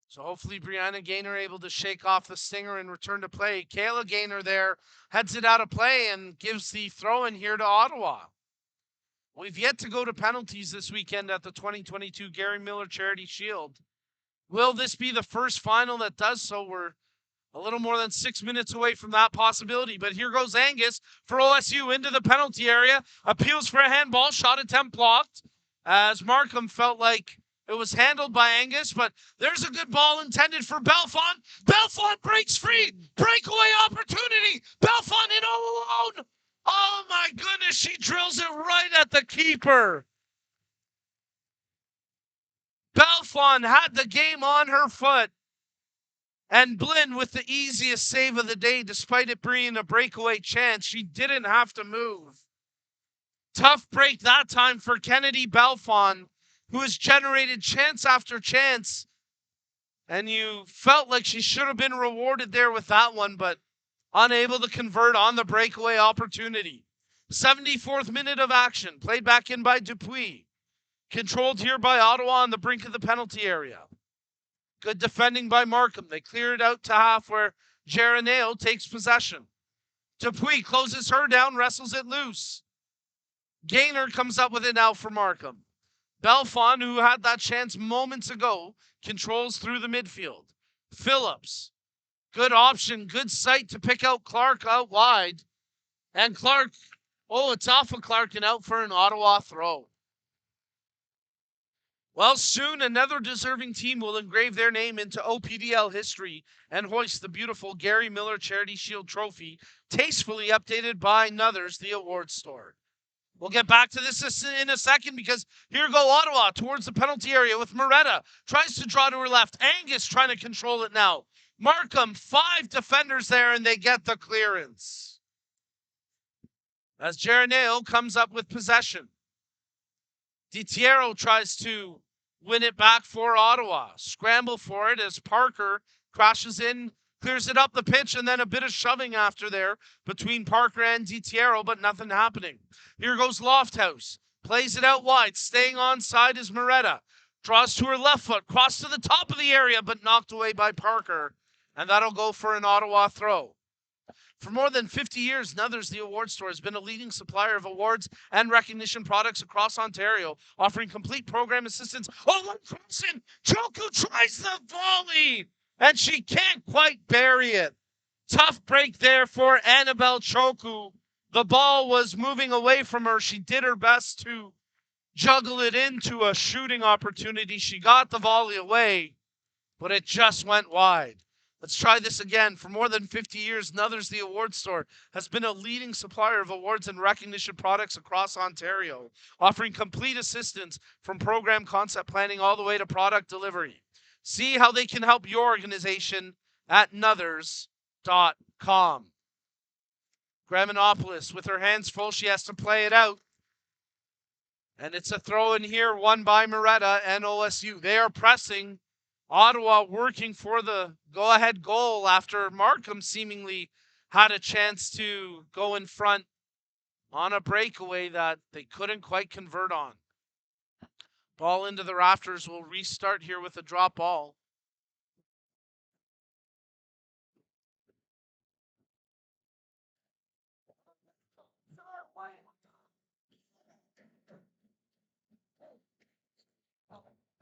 So hopefully Brianna Gaynor able to shake off the stinger and return to play. Kayla Gaynor there heads it out of play and gives the throw in here to Ottawa. We've yet to go to penalties this weekend at the 2022 Gary Miller Charity Shield. Will this be the first final that does so? We're a little more than 6 minutes away from that possibility. But here goes Angus for OSU into the penalty area. Appeals for a handball. Shot attempt blocked as Markham felt like it was handled by Angus. But there's a good ball intended for Belfont. Belfont breaks free. Breakaway opportunity. Belfont in all alone. Oh my goodness, she drills it right at the keeper. Belfont had the game on her foot. And Blinn with the easiest save of the day, despite it being a breakaway chance. She didn't have to move. Tough break that time for Kennedy Belfont, who has generated chance after chance. And you felt like she should have been rewarded there with that one, but unable to convert on the breakaway opportunity. 74th minute of action. Played back in by Dupuis. Controlled here by Ottawa on the brink of the penalty area. Good defending by Markham. They clear it out to half where Geroneo takes possession. Dupuis closes her down, wrestles it loose. Gaynor comes up with it now for Markham. Belfont, who had that chance moments ago, controls through the midfield. Phillips. Good option, good sight to pick out Clark out wide. And Clark, it's off of Clark and out for an Ottawa throw. Well, soon another deserving team will engrave their name into OPDL history and hoist the beautiful Gary Miller Charity Shield trophy, tastefully updated by Nuthers, the awards store. We'll get back to this in a second because here go Ottawa towards the penalty area with Moretta. Tries to draw to her left. Angus trying to control it now. Markham, 5 defenders there, and they get the clearance. As Geroneo comes up with possession. DiTiero tries to win it back for Ottawa. Scramble for it as Parker crashes in, clears it up the pitch, and then a bit of shoving after there between Parker and DiTiero, but nothing happening. Here goes Lofthouse. Plays it out wide. Staying onside is Moretta. Draws to her left foot. Cross to the top of the area, but knocked away by Parker. And that'll go for an Ottawa throw. For more than 50 years, Nuthers, the award store, has been a leading supplier of awards and recognition products across Ontario, offering complete program assistance. Oh, one person! Choku tries the volley, and she can't quite bury it. Tough break there for Annabelle Choku. The ball was moving away from her. She did her best to juggle it into a shooting opportunity. She got the volley away, but it just went wide. Let's try this again. For more than 50 years, Nuthers, the award store, has been a leading supplier of awards and recognition products across Ontario, offering complete assistance from program concept planning all the way to product delivery. See how they can help your organization at nuthers.com. Graminopoulos, with her hands full, she has to play it out. And it's a throw in here, won by Moretta and OSU. They are pressing. Ottawa working for the go-ahead goal after Markham seemingly had a chance to go in front on a breakaway that they couldn't quite convert on. Ball into the rafters. Will restart here with a drop ball.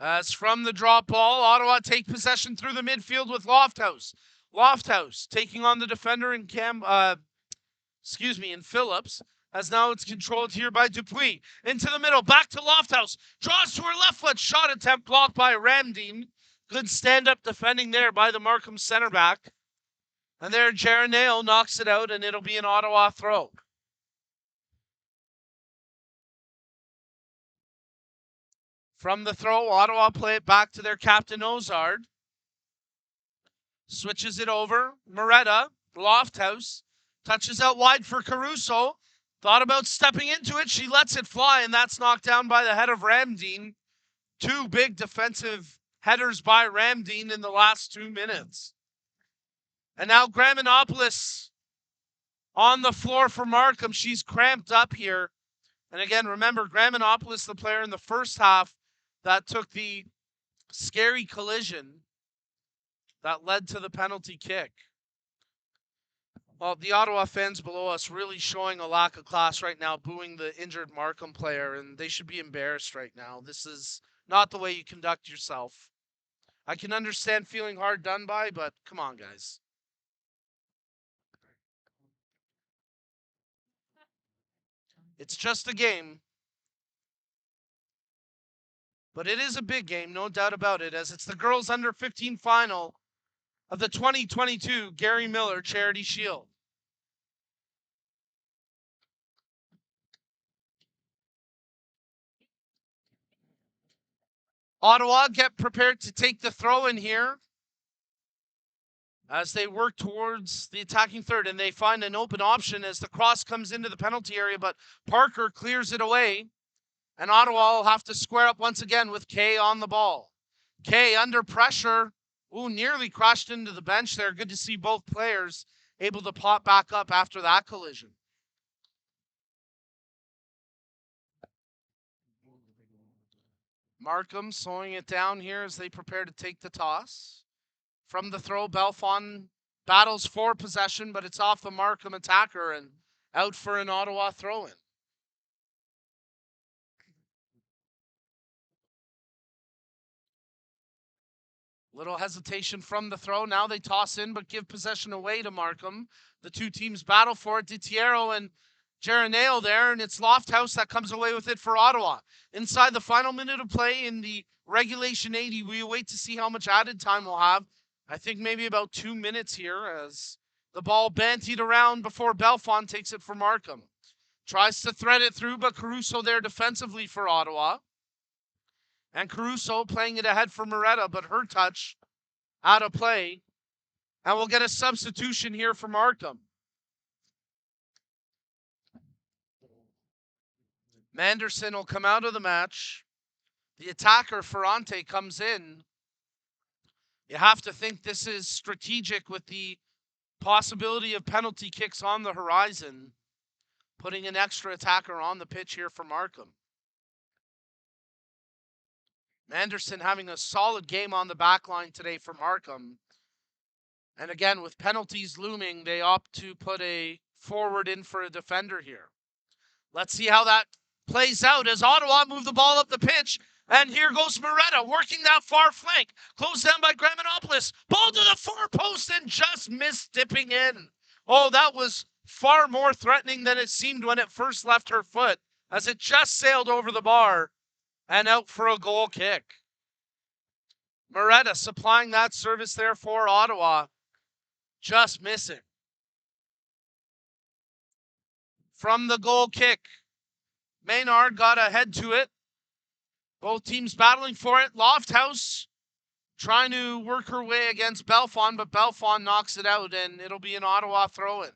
As from the drop ball, Ottawa take possession through the midfield with Lofthouse. Lofthouse taking on the defender in Phillips. As now it's controlled here by Dupuis. Into the middle, back to Lofthouse. Draws to her left foot. Shot attempt blocked by Ramdeen. Good stand-up defending there by the Markham center back. And there, Jaranale knocks it out, and it'll be an Ottawa throw. From the throw, Ottawa play it back to their captain, Ozard. Switches it over. Moretta, Lofthouse, touches out wide for Caruso. Thought about stepping into it. She lets it fly, and that's knocked down by the head of Ramdeen. Two big defensive headers by Ramdeen in the last 2 minutes. And now Graminopoulos on the floor for Markham. She's cramped up here. And again, remember, Graminopoulos, the player in the first half that took the scary collision that led to the penalty kick. Well, the Ottawa fans below us really showing a lack of class right now, booing the injured Markham player, and they should be embarrassed right now. This is not the way you conduct yourself. I can understand feeling hard done by, but come on, guys. It's just a game. But it is a big game, no doubt about it, as it's the girls under 15 final of the 2022 Gary Miller Charity Shield. Ottawa get prepared to take the throw in here as they work towards the attacking third, and they find an open option as the cross comes into the penalty area, but Parker clears it away. And Ottawa will have to square up once again with Kay on the ball. Kay under pressure. Ooh, nearly crashed into the bench there. Good to see both players able to pop back up after that collision. Markham slowing it down here as they prepare to take the toss. From the throw, Belfon battles for possession, but it's off the Markham attacker and out for an Ottawa throw-in. Little hesitation from the throw. Now they toss in, but give possession away to Markham. The two teams battle for it. DiTiero and Jaranale there, and it's Lofthouse that comes away with it for Ottawa. Inside the final minute of play in the regulation 80, we wait to see how much added time we'll have. I think maybe about 2 minutes here as the ball bantied around before Belfon takes it for Markham. Tries to thread it through, but Caruso there defensively for Ottawa. And Caruso playing it ahead for Moretta, but her touch out of play. And we'll get a substitution here for Markham. Manderson will come out of the match. The attacker, Ferrante, comes in. You have to think this is strategic with the possibility of penalty kicks on the horizon. Putting an extra attacker on the pitch here for Markham. Manderson having a solid game on the back line today for Markham. And again, with penalties looming, they opt to put a forward in for a defender here. Let's see how that plays out as Ottawa move the ball up the pitch. And here goes Moretta working that far flank. Closed down by Gramanopoulos. Ball to the far post and just missed dipping in. Oh, that was far more threatening than it seemed when it first left her foot, as it just sailed over the bar and out for a goal kick. Moretta supplying that service there for Ottawa. Just missing. From the goal kick, Maynard got a head to it. Both teams battling for it. Lofthouse trying to work her way against Belfon, but Belfon knocks it out, and it'll be an Ottawa throw-in.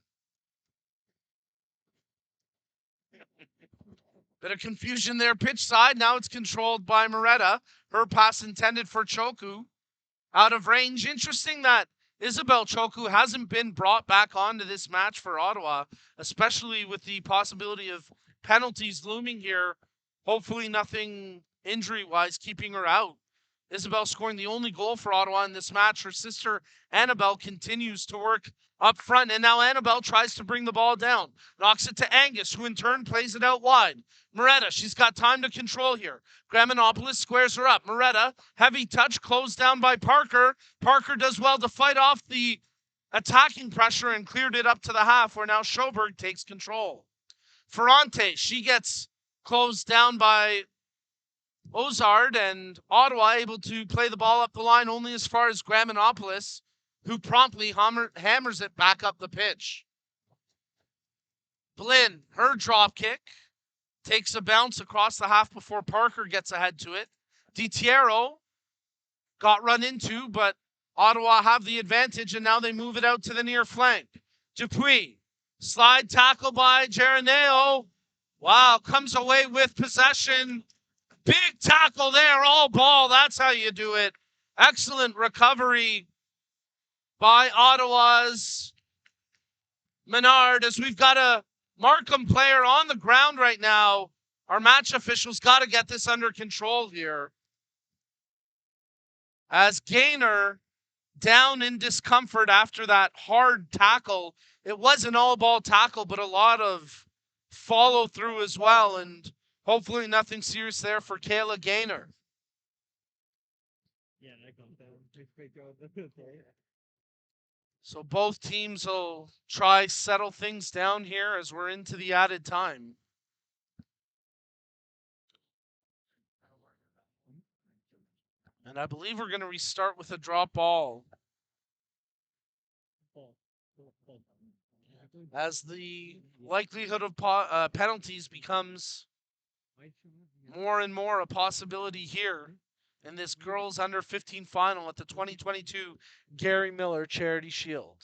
Bit of confusion there pitch side. Now it's controlled by Moretta. Her pass intended for Choku. Out of range. Interesting that Isabel Choku hasn't been brought back onto this match for Ottawa, especially with the possibility of penalties looming here. Hopefully nothing injury-wise keeping her out. Isabel scoring the only goal for Ottawa in this match. Her sister Annabelle continues to work up front, and now Annabelle tries to bring the ball down. Knocks it to Angus, who in turn plays it out wide. Moretta, she's got time to control here. Gramanopoulos squares her up. Moretta, heavy touch, closed down by Parker. Parker does well to fight off the attacking pressure and cleared it up to the half, where now Schoberg takes control. Ferrante, she gets closed down by Ozard, and Ottawa able to play the ball up the line only as far as Gramanopoulos, who promptly hammers it back up the pitch. Blinn, her drop kick, takes a bounce across the half before Parker gets ahead to it. DiTiero got run into, but Ottawa have the advantage, and now they move it out to the near flank. Dupuis, slide tackle by Geroneo. Wow, comes away with possession. Big tackle there, all ball. That's how you do it. Excellent recovery by Ottawa's Menard, as we've got a Markham player on the ground right now. Our match officials got to get this under control here, as Gaynor down in discomfort after that hard tackle. It was an all-ball tackle, but a lot of follow-through as well, and hopefully nothing serious there for Kayla Gaynor. So both teams will try settle things down here as we're into the added time. And I believe we're going to restart with a drop ball, as the likelihood of penalties becomes more and more a possibility here in this girls under 15 final at the 2022 Gary Miller Charity Shield.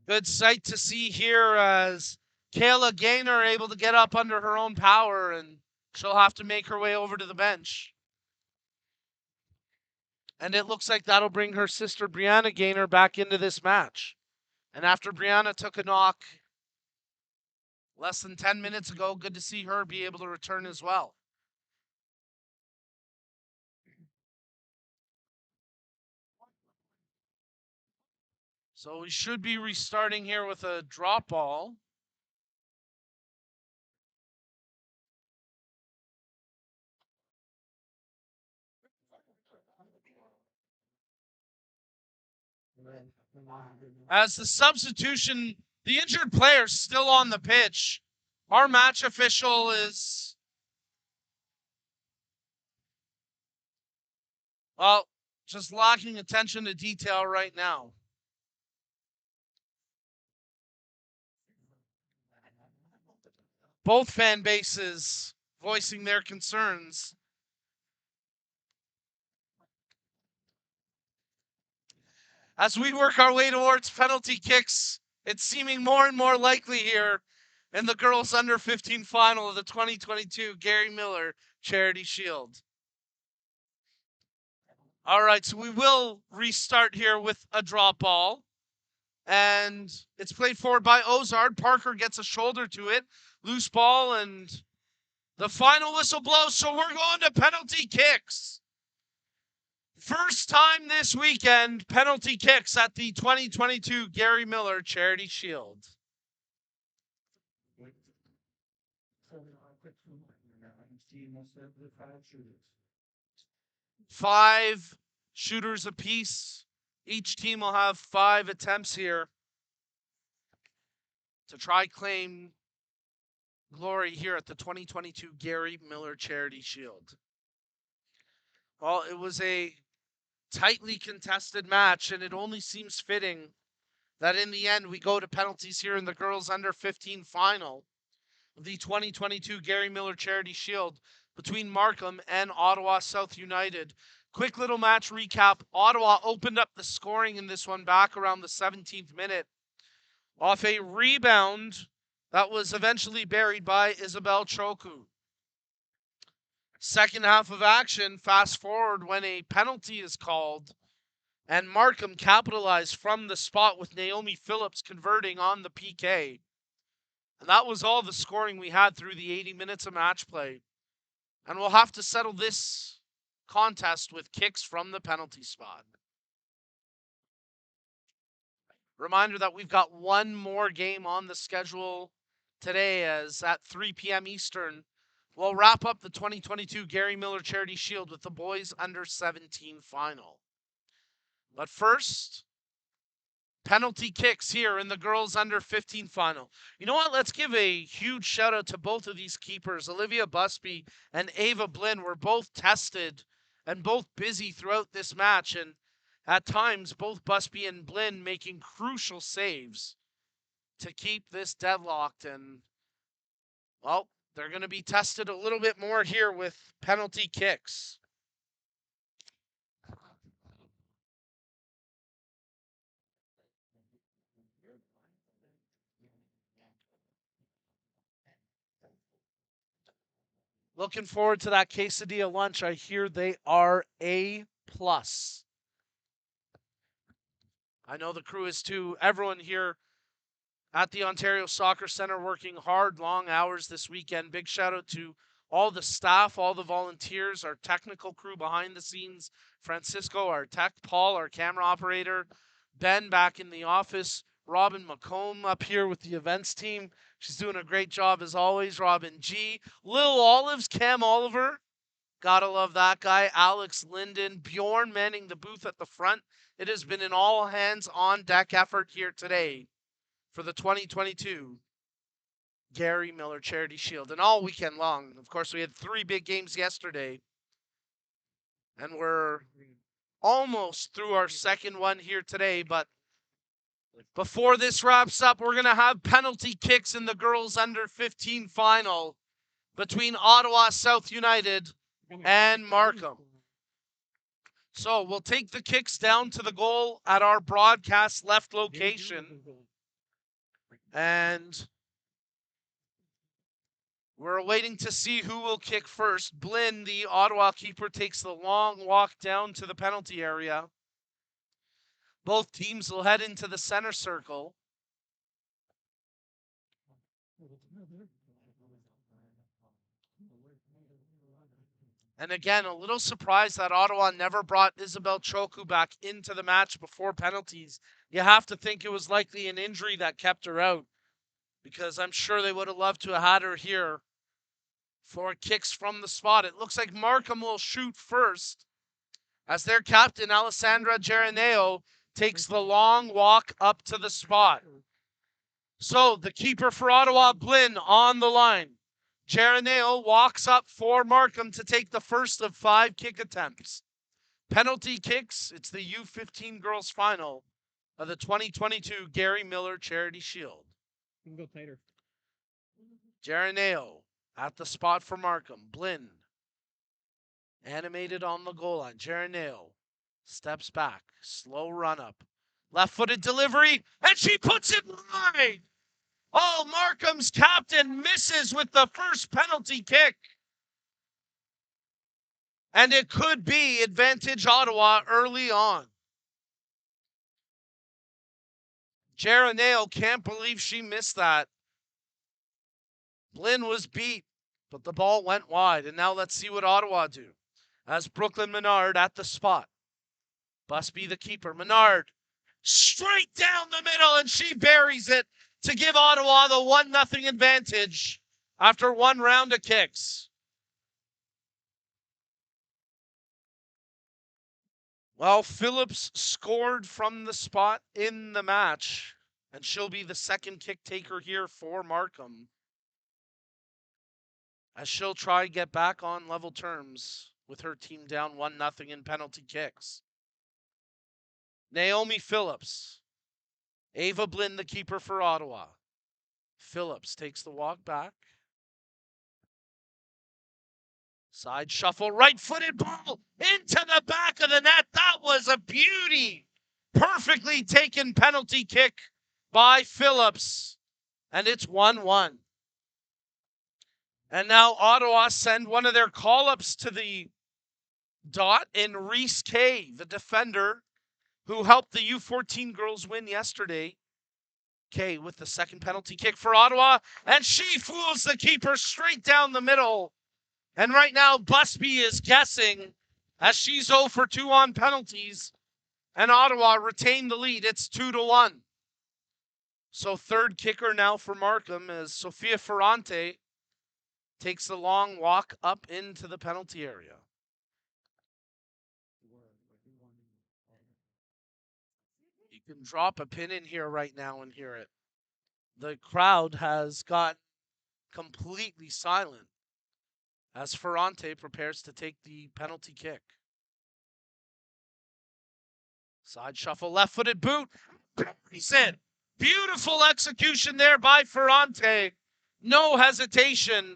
Good sight to see here as Kayla Gaynor able to get up under her own power, and she'll have to make her way over to the bench. And it looks like that'll bring her sister Brianna Gaynor back into this match. And after Brianna took a knock less than 10 minutes ago, good to see her be able to return as well. So we should be restarting here with a drop ball. As the substitution, the injured player's still on the pitch. Our match official is, well, just lacking attention to detail right now. Both fan bases voicing their concerns. As we work our way towards penalty kicks, it's seeming more and more likely here in the girls under 15 final of the 2022 Gary Miller Charity Shield. All right, so we will restart here with a drop ball. And it's played forward by Ozard. Parker gets a shoulder to it. Loose ball, and the final whistle blows, so we're going to penalty kicks. First time this weekend, penalty kicks at the 2022 Gary Miller Charity Shield. Five shooters apiece. Each team will have 5 attempts here to try claim glory here at the 2022 Gary Miller Charity Shield. Well, it was a tightly contested match, and it only seems fitting that in the end we go to penalties here in the girls under 15 final of the 2022 Gary Miller Charity Shield between Markham and Ottawa South United. Quick little match recap. Ottawa opened up the scoring in this one back around the 17th minute off a rebound that was eventually buried by Isabel Choku. Second half of action, fast forward when a penalty is called, and Markham capitalized from the spot with Naomi Phillips converting on the PK. And that was all the scoring we had through the 80 minutes of match play. And we'll have to settle this contest with kicks from the penalty spot. Reminder that we've got one more game on the schedule today, as at 3 p.m. Eastern, we'll wrap up the 2022 Gary Miller Charity Shield with the boys under 17 final. But first, penalty kicks here in the girls under 15 final. You know what? Let's give a huge shout out to both of these keepers. Olivia Busby and Ava Blinn were both tested and both busy throughout this match. And at times, both Busby and Blinn making crucial saves to keep this deadlocked. And, well, they're going to be tested a little bit more here with penalty kicks. Looking forward to that quesadilla lunch. I hear they are A+. I know the crew is too. Everyone here at the Ontario Soccer Centre working hard, long hours this weekend. Big shout out to all the staff, all the volunteers, our technical crew behind the scenes, Francisco, our tech, Paul, our camera operator, Ben back in the office, Robin McComb up here with the events team. She's doing a great job as always. Robin G. Lil Olives, Cam Oliver. Gotta love that guy. Alex Linden, Bjorn manning the booth at the front. It has been an all hands on deck effort here today for the 2022 Gary Miller Charity Shield. And all weekend long. Of course, we had 3 big games yesterday. And we're almost through our second one here today. But before this wraps up, we're going to have penalty kicks in the girls under 15 final between Ottawa South United and Markham. So we'll take the kicks down to the goal at our broadcast left location. And we're waiting to see who will kick first. Blinn, the Ottawa keeper, takes the long walk down to the penalty area. Both teams will head into the center circle. And again, a little surprised that Ottawa never brought Isabel Choku back into the match before penalties. You have to think it was likely an injury that kept her out, because I'm sure they would have loved to have had her here for kicks from the spot. It looks like Markham will shoot first as their captain, Alessandra Geraneo, takes the long walk up to the spot. So the keeper for Ottawa, Blinn, on the line. Geraneo walks up for Markham to take the first of 5 kick attempts. Penalty kicks. It's the U15 girls final of the 2022 Gary Miller Charity Shield. You can go tighter. Geraneo at the spot for Markham. Blinn animated on the goal line. Geraneo steps back. Slow run up. Left-footed delivery, and she puts it wide. Oh, Markham's captain misses with the first penalty kick. And it could be advantage Ottawa early on. Geraneo can't believe she missed that. Blinn was beat, but the ball went wide. And now let's see what Ottawa do. As Brooklyn Menard at the spot. Busby the keeper. Menard straight down the middle, and she buries it to give Ottawa the 1-0 advantage after one round of kicks. Well, Phillips scored from the spot in the match, and she'll be the second kick taker here for Markham, as she'll try to get back on level terms with her team down 1-0 in penalty kicks. Naomi Phillips. Ava Blinn, the keeper for Ottawa. Phillips takes the walk back. Side shuffle, right-footed ball into the back of the net. That was a beauty. Perfectly taken penalty kick by Phillips. And it's 1-1. And now Ottawa send one of their call-ups to the dot in Reese Kay, the defender who helped the U14 girls win yesterday. Kay with the second penalty kick for Ottawa, and she fools the keeper straight down the middle. And right now, Busby is guessing as she's 0 for 2 on penalties, and Ottawa retain the lead. It's 2-1. So third kicker now for Markham as Sofia Ferrante takes the long walk up into the penalty area. You can drop a pin in here right now and hear it. The crowd has got completely silent as Ferrante prepares to take the penalty kick. Side shuffle, left-footed boot. He's in. Beautiful execution there by Ferrante. No hesitation.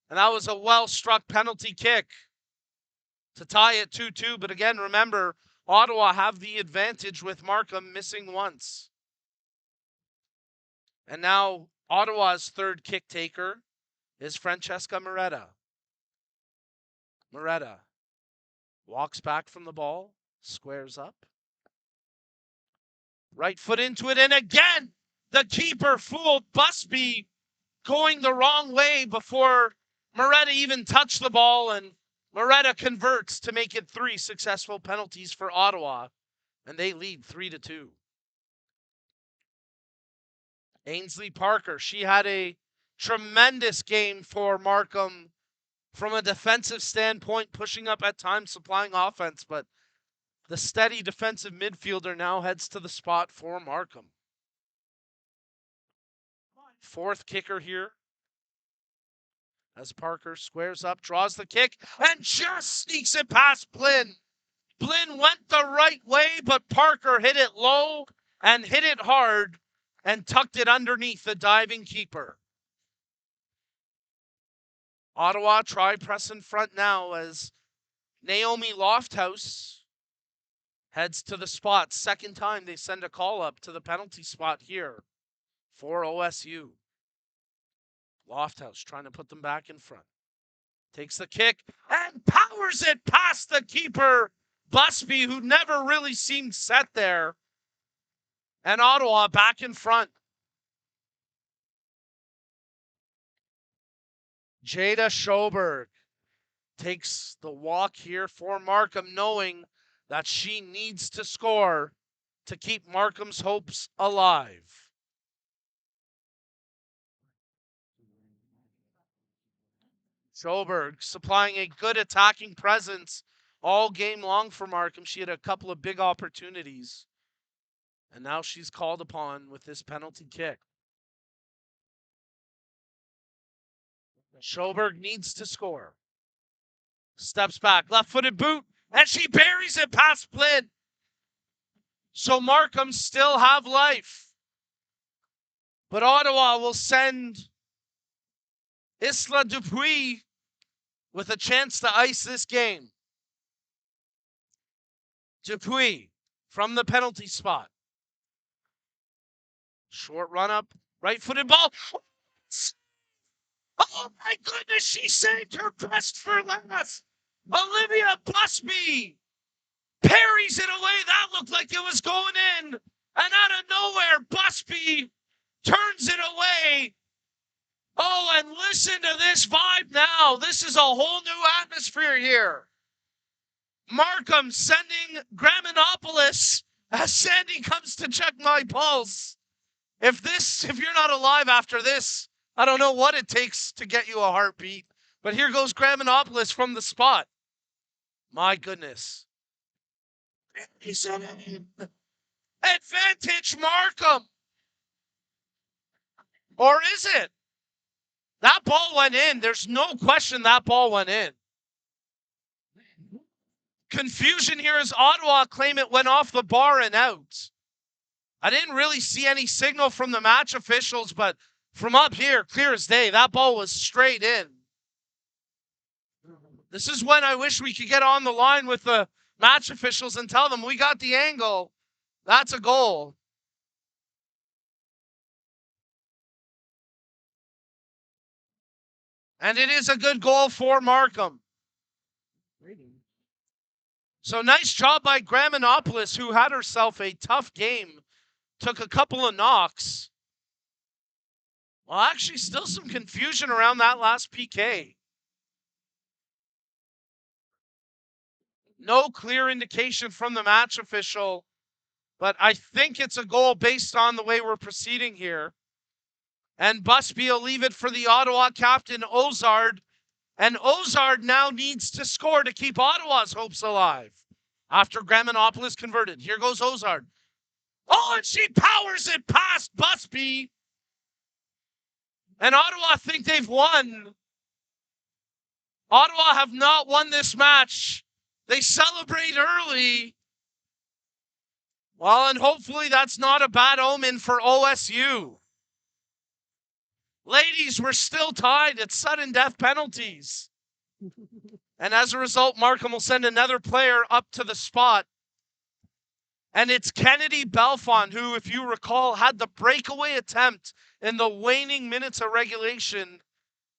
And that was a well-struck penalty kick to tie it 2-2. But again, remember, Ottawa have the advantage with Markham missing once. And now Ottawa's third kick taker is Francesca Moretta. Moretta walks back from the ball, squares up. Right foot into it, and again, the keeper fooled Busby, going the wrong way before Moretta even touched the ball, and Moretta converts to make it 3 successful penalties for Ottawa, and they lead 3-2. Ainsley Parker, she had a tremendous game for Markham from a defensive standpoint, pushing up at times, supplying offense, but the steady defensive midfielder now heads to the spot for Markham. Fourth kicker here as Parker squares up, draws the kick, and just sneaks it past Blinn. Blinn went the right way, but Parker hit it low and hit it hard and tucked it underneath the diving keeper. Ottawa try press in front now as Naomi Lofthouse heads to the spot. Second time they send a call up to the penalty spot here for OSU. Lofthouse trying to put them back in front. Takes the kick and powers it past the keeper, Busby, who never really seemed set there. And Ottawa back in front. Jada Schoberg takes the walk here for Markham, knowing that she needs to score to keep Markham's hopes alive. Schoberg supplying a good attacking presence all game long for Markham. She had a couple of big opportunities, and now she's called upon with this penalty kick. Schoberg needs to score. Steps back, left-footed boot, and she buries it past Blinn. So Markham still have life. But Ottawa will send Isla Dupuis with a chance to ice this game. Dupuis from the penalty spot. Short run up, right-footed ball. Oh my goodness, she saved her best for last. Olivia Busby parries it away. That looked like it was going in. And out of nowhere, Busby turns it away. Oh, and listen to this vibe now. This is a whole new atmosphere here. Markham sending Graminopolis as Sandy comes to check my pulse. If you're not alive after this, I don't know what it takes to get you a heartbeat. But here goes Graminopolis from the spot. My goodness. Advantage Markham. Or is it? That ball went in. There's no question that ball went in. Confusion here as Ottawa claim it went off the bar and out. I didn't really see any signal from the match officials, but from up here, clear as day, that ball was straight in. This is when I wish we could get on the line with the match officials and tell them we got the angle. That's a goal. And it is a good goal for Markham. So nice job by Graminopolis, who had herself a tough game. Took a couple of knocks. Well, actually, still some confusion around that last PK. No clear indication from the match official, but I think it's a goal based on the way we're proceeding here. And Busby will leave it for the Ottawa captain, Ozard. And Ozard now needs to score to keep Ottawa's hopes alive. After Graminopolis converted. Here goes Ozard. Oh, and she powers it past Busby. And Ottawa think they've won. Ottawa have not won this match. They celebrate early. Well, and hopefully that's not a bad omen for OSU. Ladies, we're still tied at sudden death penalties. And as a result, Markham will send another player up to the spot. And it's Kennedy Belfont, who, if you recall, had the breakaway attempt in the waning minutes of regulation.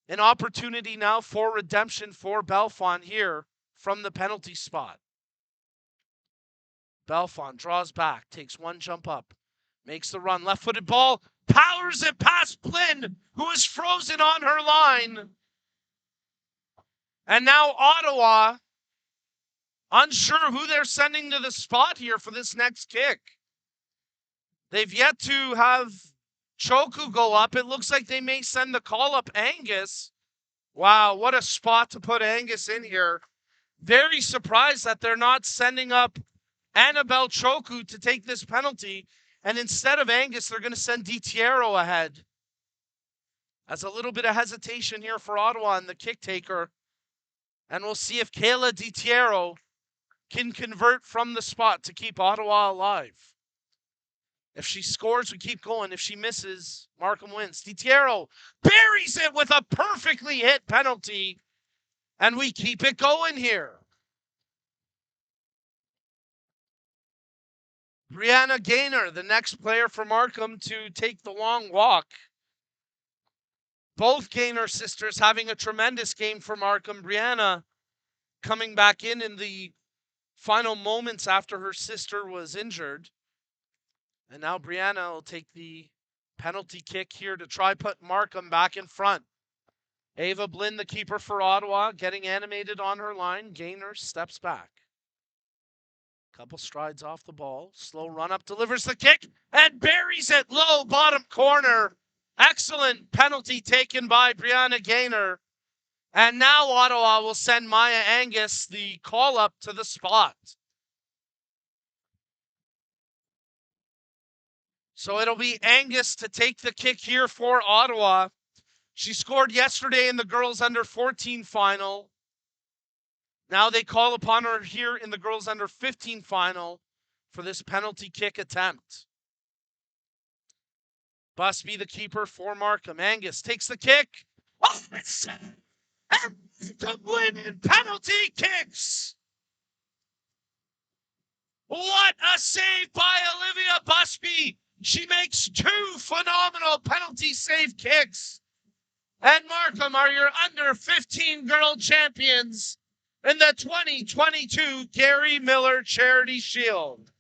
An opportunity now for redemption for Belfont here from the penalty spot. Belfont draws back, takes one jump up, makes the run, left-footed ball, powers it past Blinn, who is frozen on her line. And now Ottawa, unsure who they're sending to the spot here for this next kick. They've yet to have Choku go up. It looks like they may send the call up Angus. Wow, what a spot to put Angus in here. Very surprised that they're not sending up Annabelle Choku to take this penalty. And instead of Angus, they're going to send DiTiero ahead. That's a little bit of hesitation here for Ottawa and the kick taker. And we'll see if Kayla DiTiero can convert from the spot to keep Ottawa alive. If she scores, we keep going. If she misses, Markham wins. DiTiero buries it with a perfectly hit penalty. And we keep it going here. Brianna Gaynor, the next player for Markham to take the long walk. Both Gaynor sisters having a tremendous game for Markham. Brianna coming back in the final moments after her sister was injured. And now Brianna will take the penalty kick here to try put Markham back in front. Ava Blinn, the keeper for Ottawa, getting animated on her line. Gaynor steps back. Couple strides off the ball. Slow run up, delivers the kick, and buries it low bottom corner. Excellent penalty taken by Brianna Gaynor. And now Ottawa will send Maya Angus the call up to the spot. So it'll be Angus to take the kick here for Ottawa. She scored yesterday in the girls under 14 final. Now they call upon her here in the girls under 15 final for this penalty kick attempt. Busby, the keeper for Markham. Angus takes the kick. Oh, it's the winning penalty kicks. What a save by Olivia Busby. She makes two phenomenal penalty save kicks. And Markham are your under 15 girl champions in the 2022 Gary Miller Charity Shield.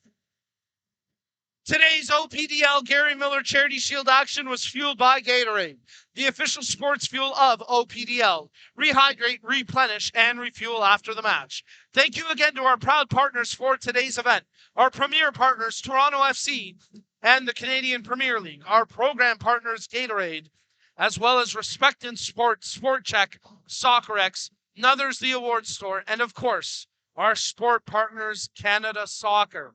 Today's OPDL Gary Miller Charity Shield action was fueled by Gatorade, the official sports fuel of OPDL. Rehydrate, replenish, and refuel after the match. Thank you again to our proud partners for today's event. Our premier partners, Toronto FC and the Canadian Premier League. Our program partners, Gatorade, as well as Respect in Sport, Sport Check, SoccerX, Nuthers the Awards Store, and of course, our sport partners, Canada Soccer.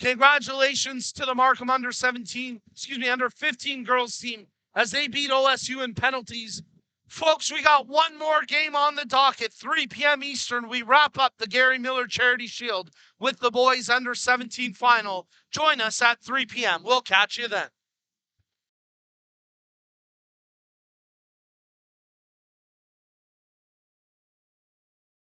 Congratulations to the Markham under 15 girls team as they beat OSU in penalties. Folks, we got one more game on the docket, 3 p.m. Eastern. We wrap up the Gary Miller Charity Shield with the boys under 17 final. Join us at 3 p.m. We'll catch you then.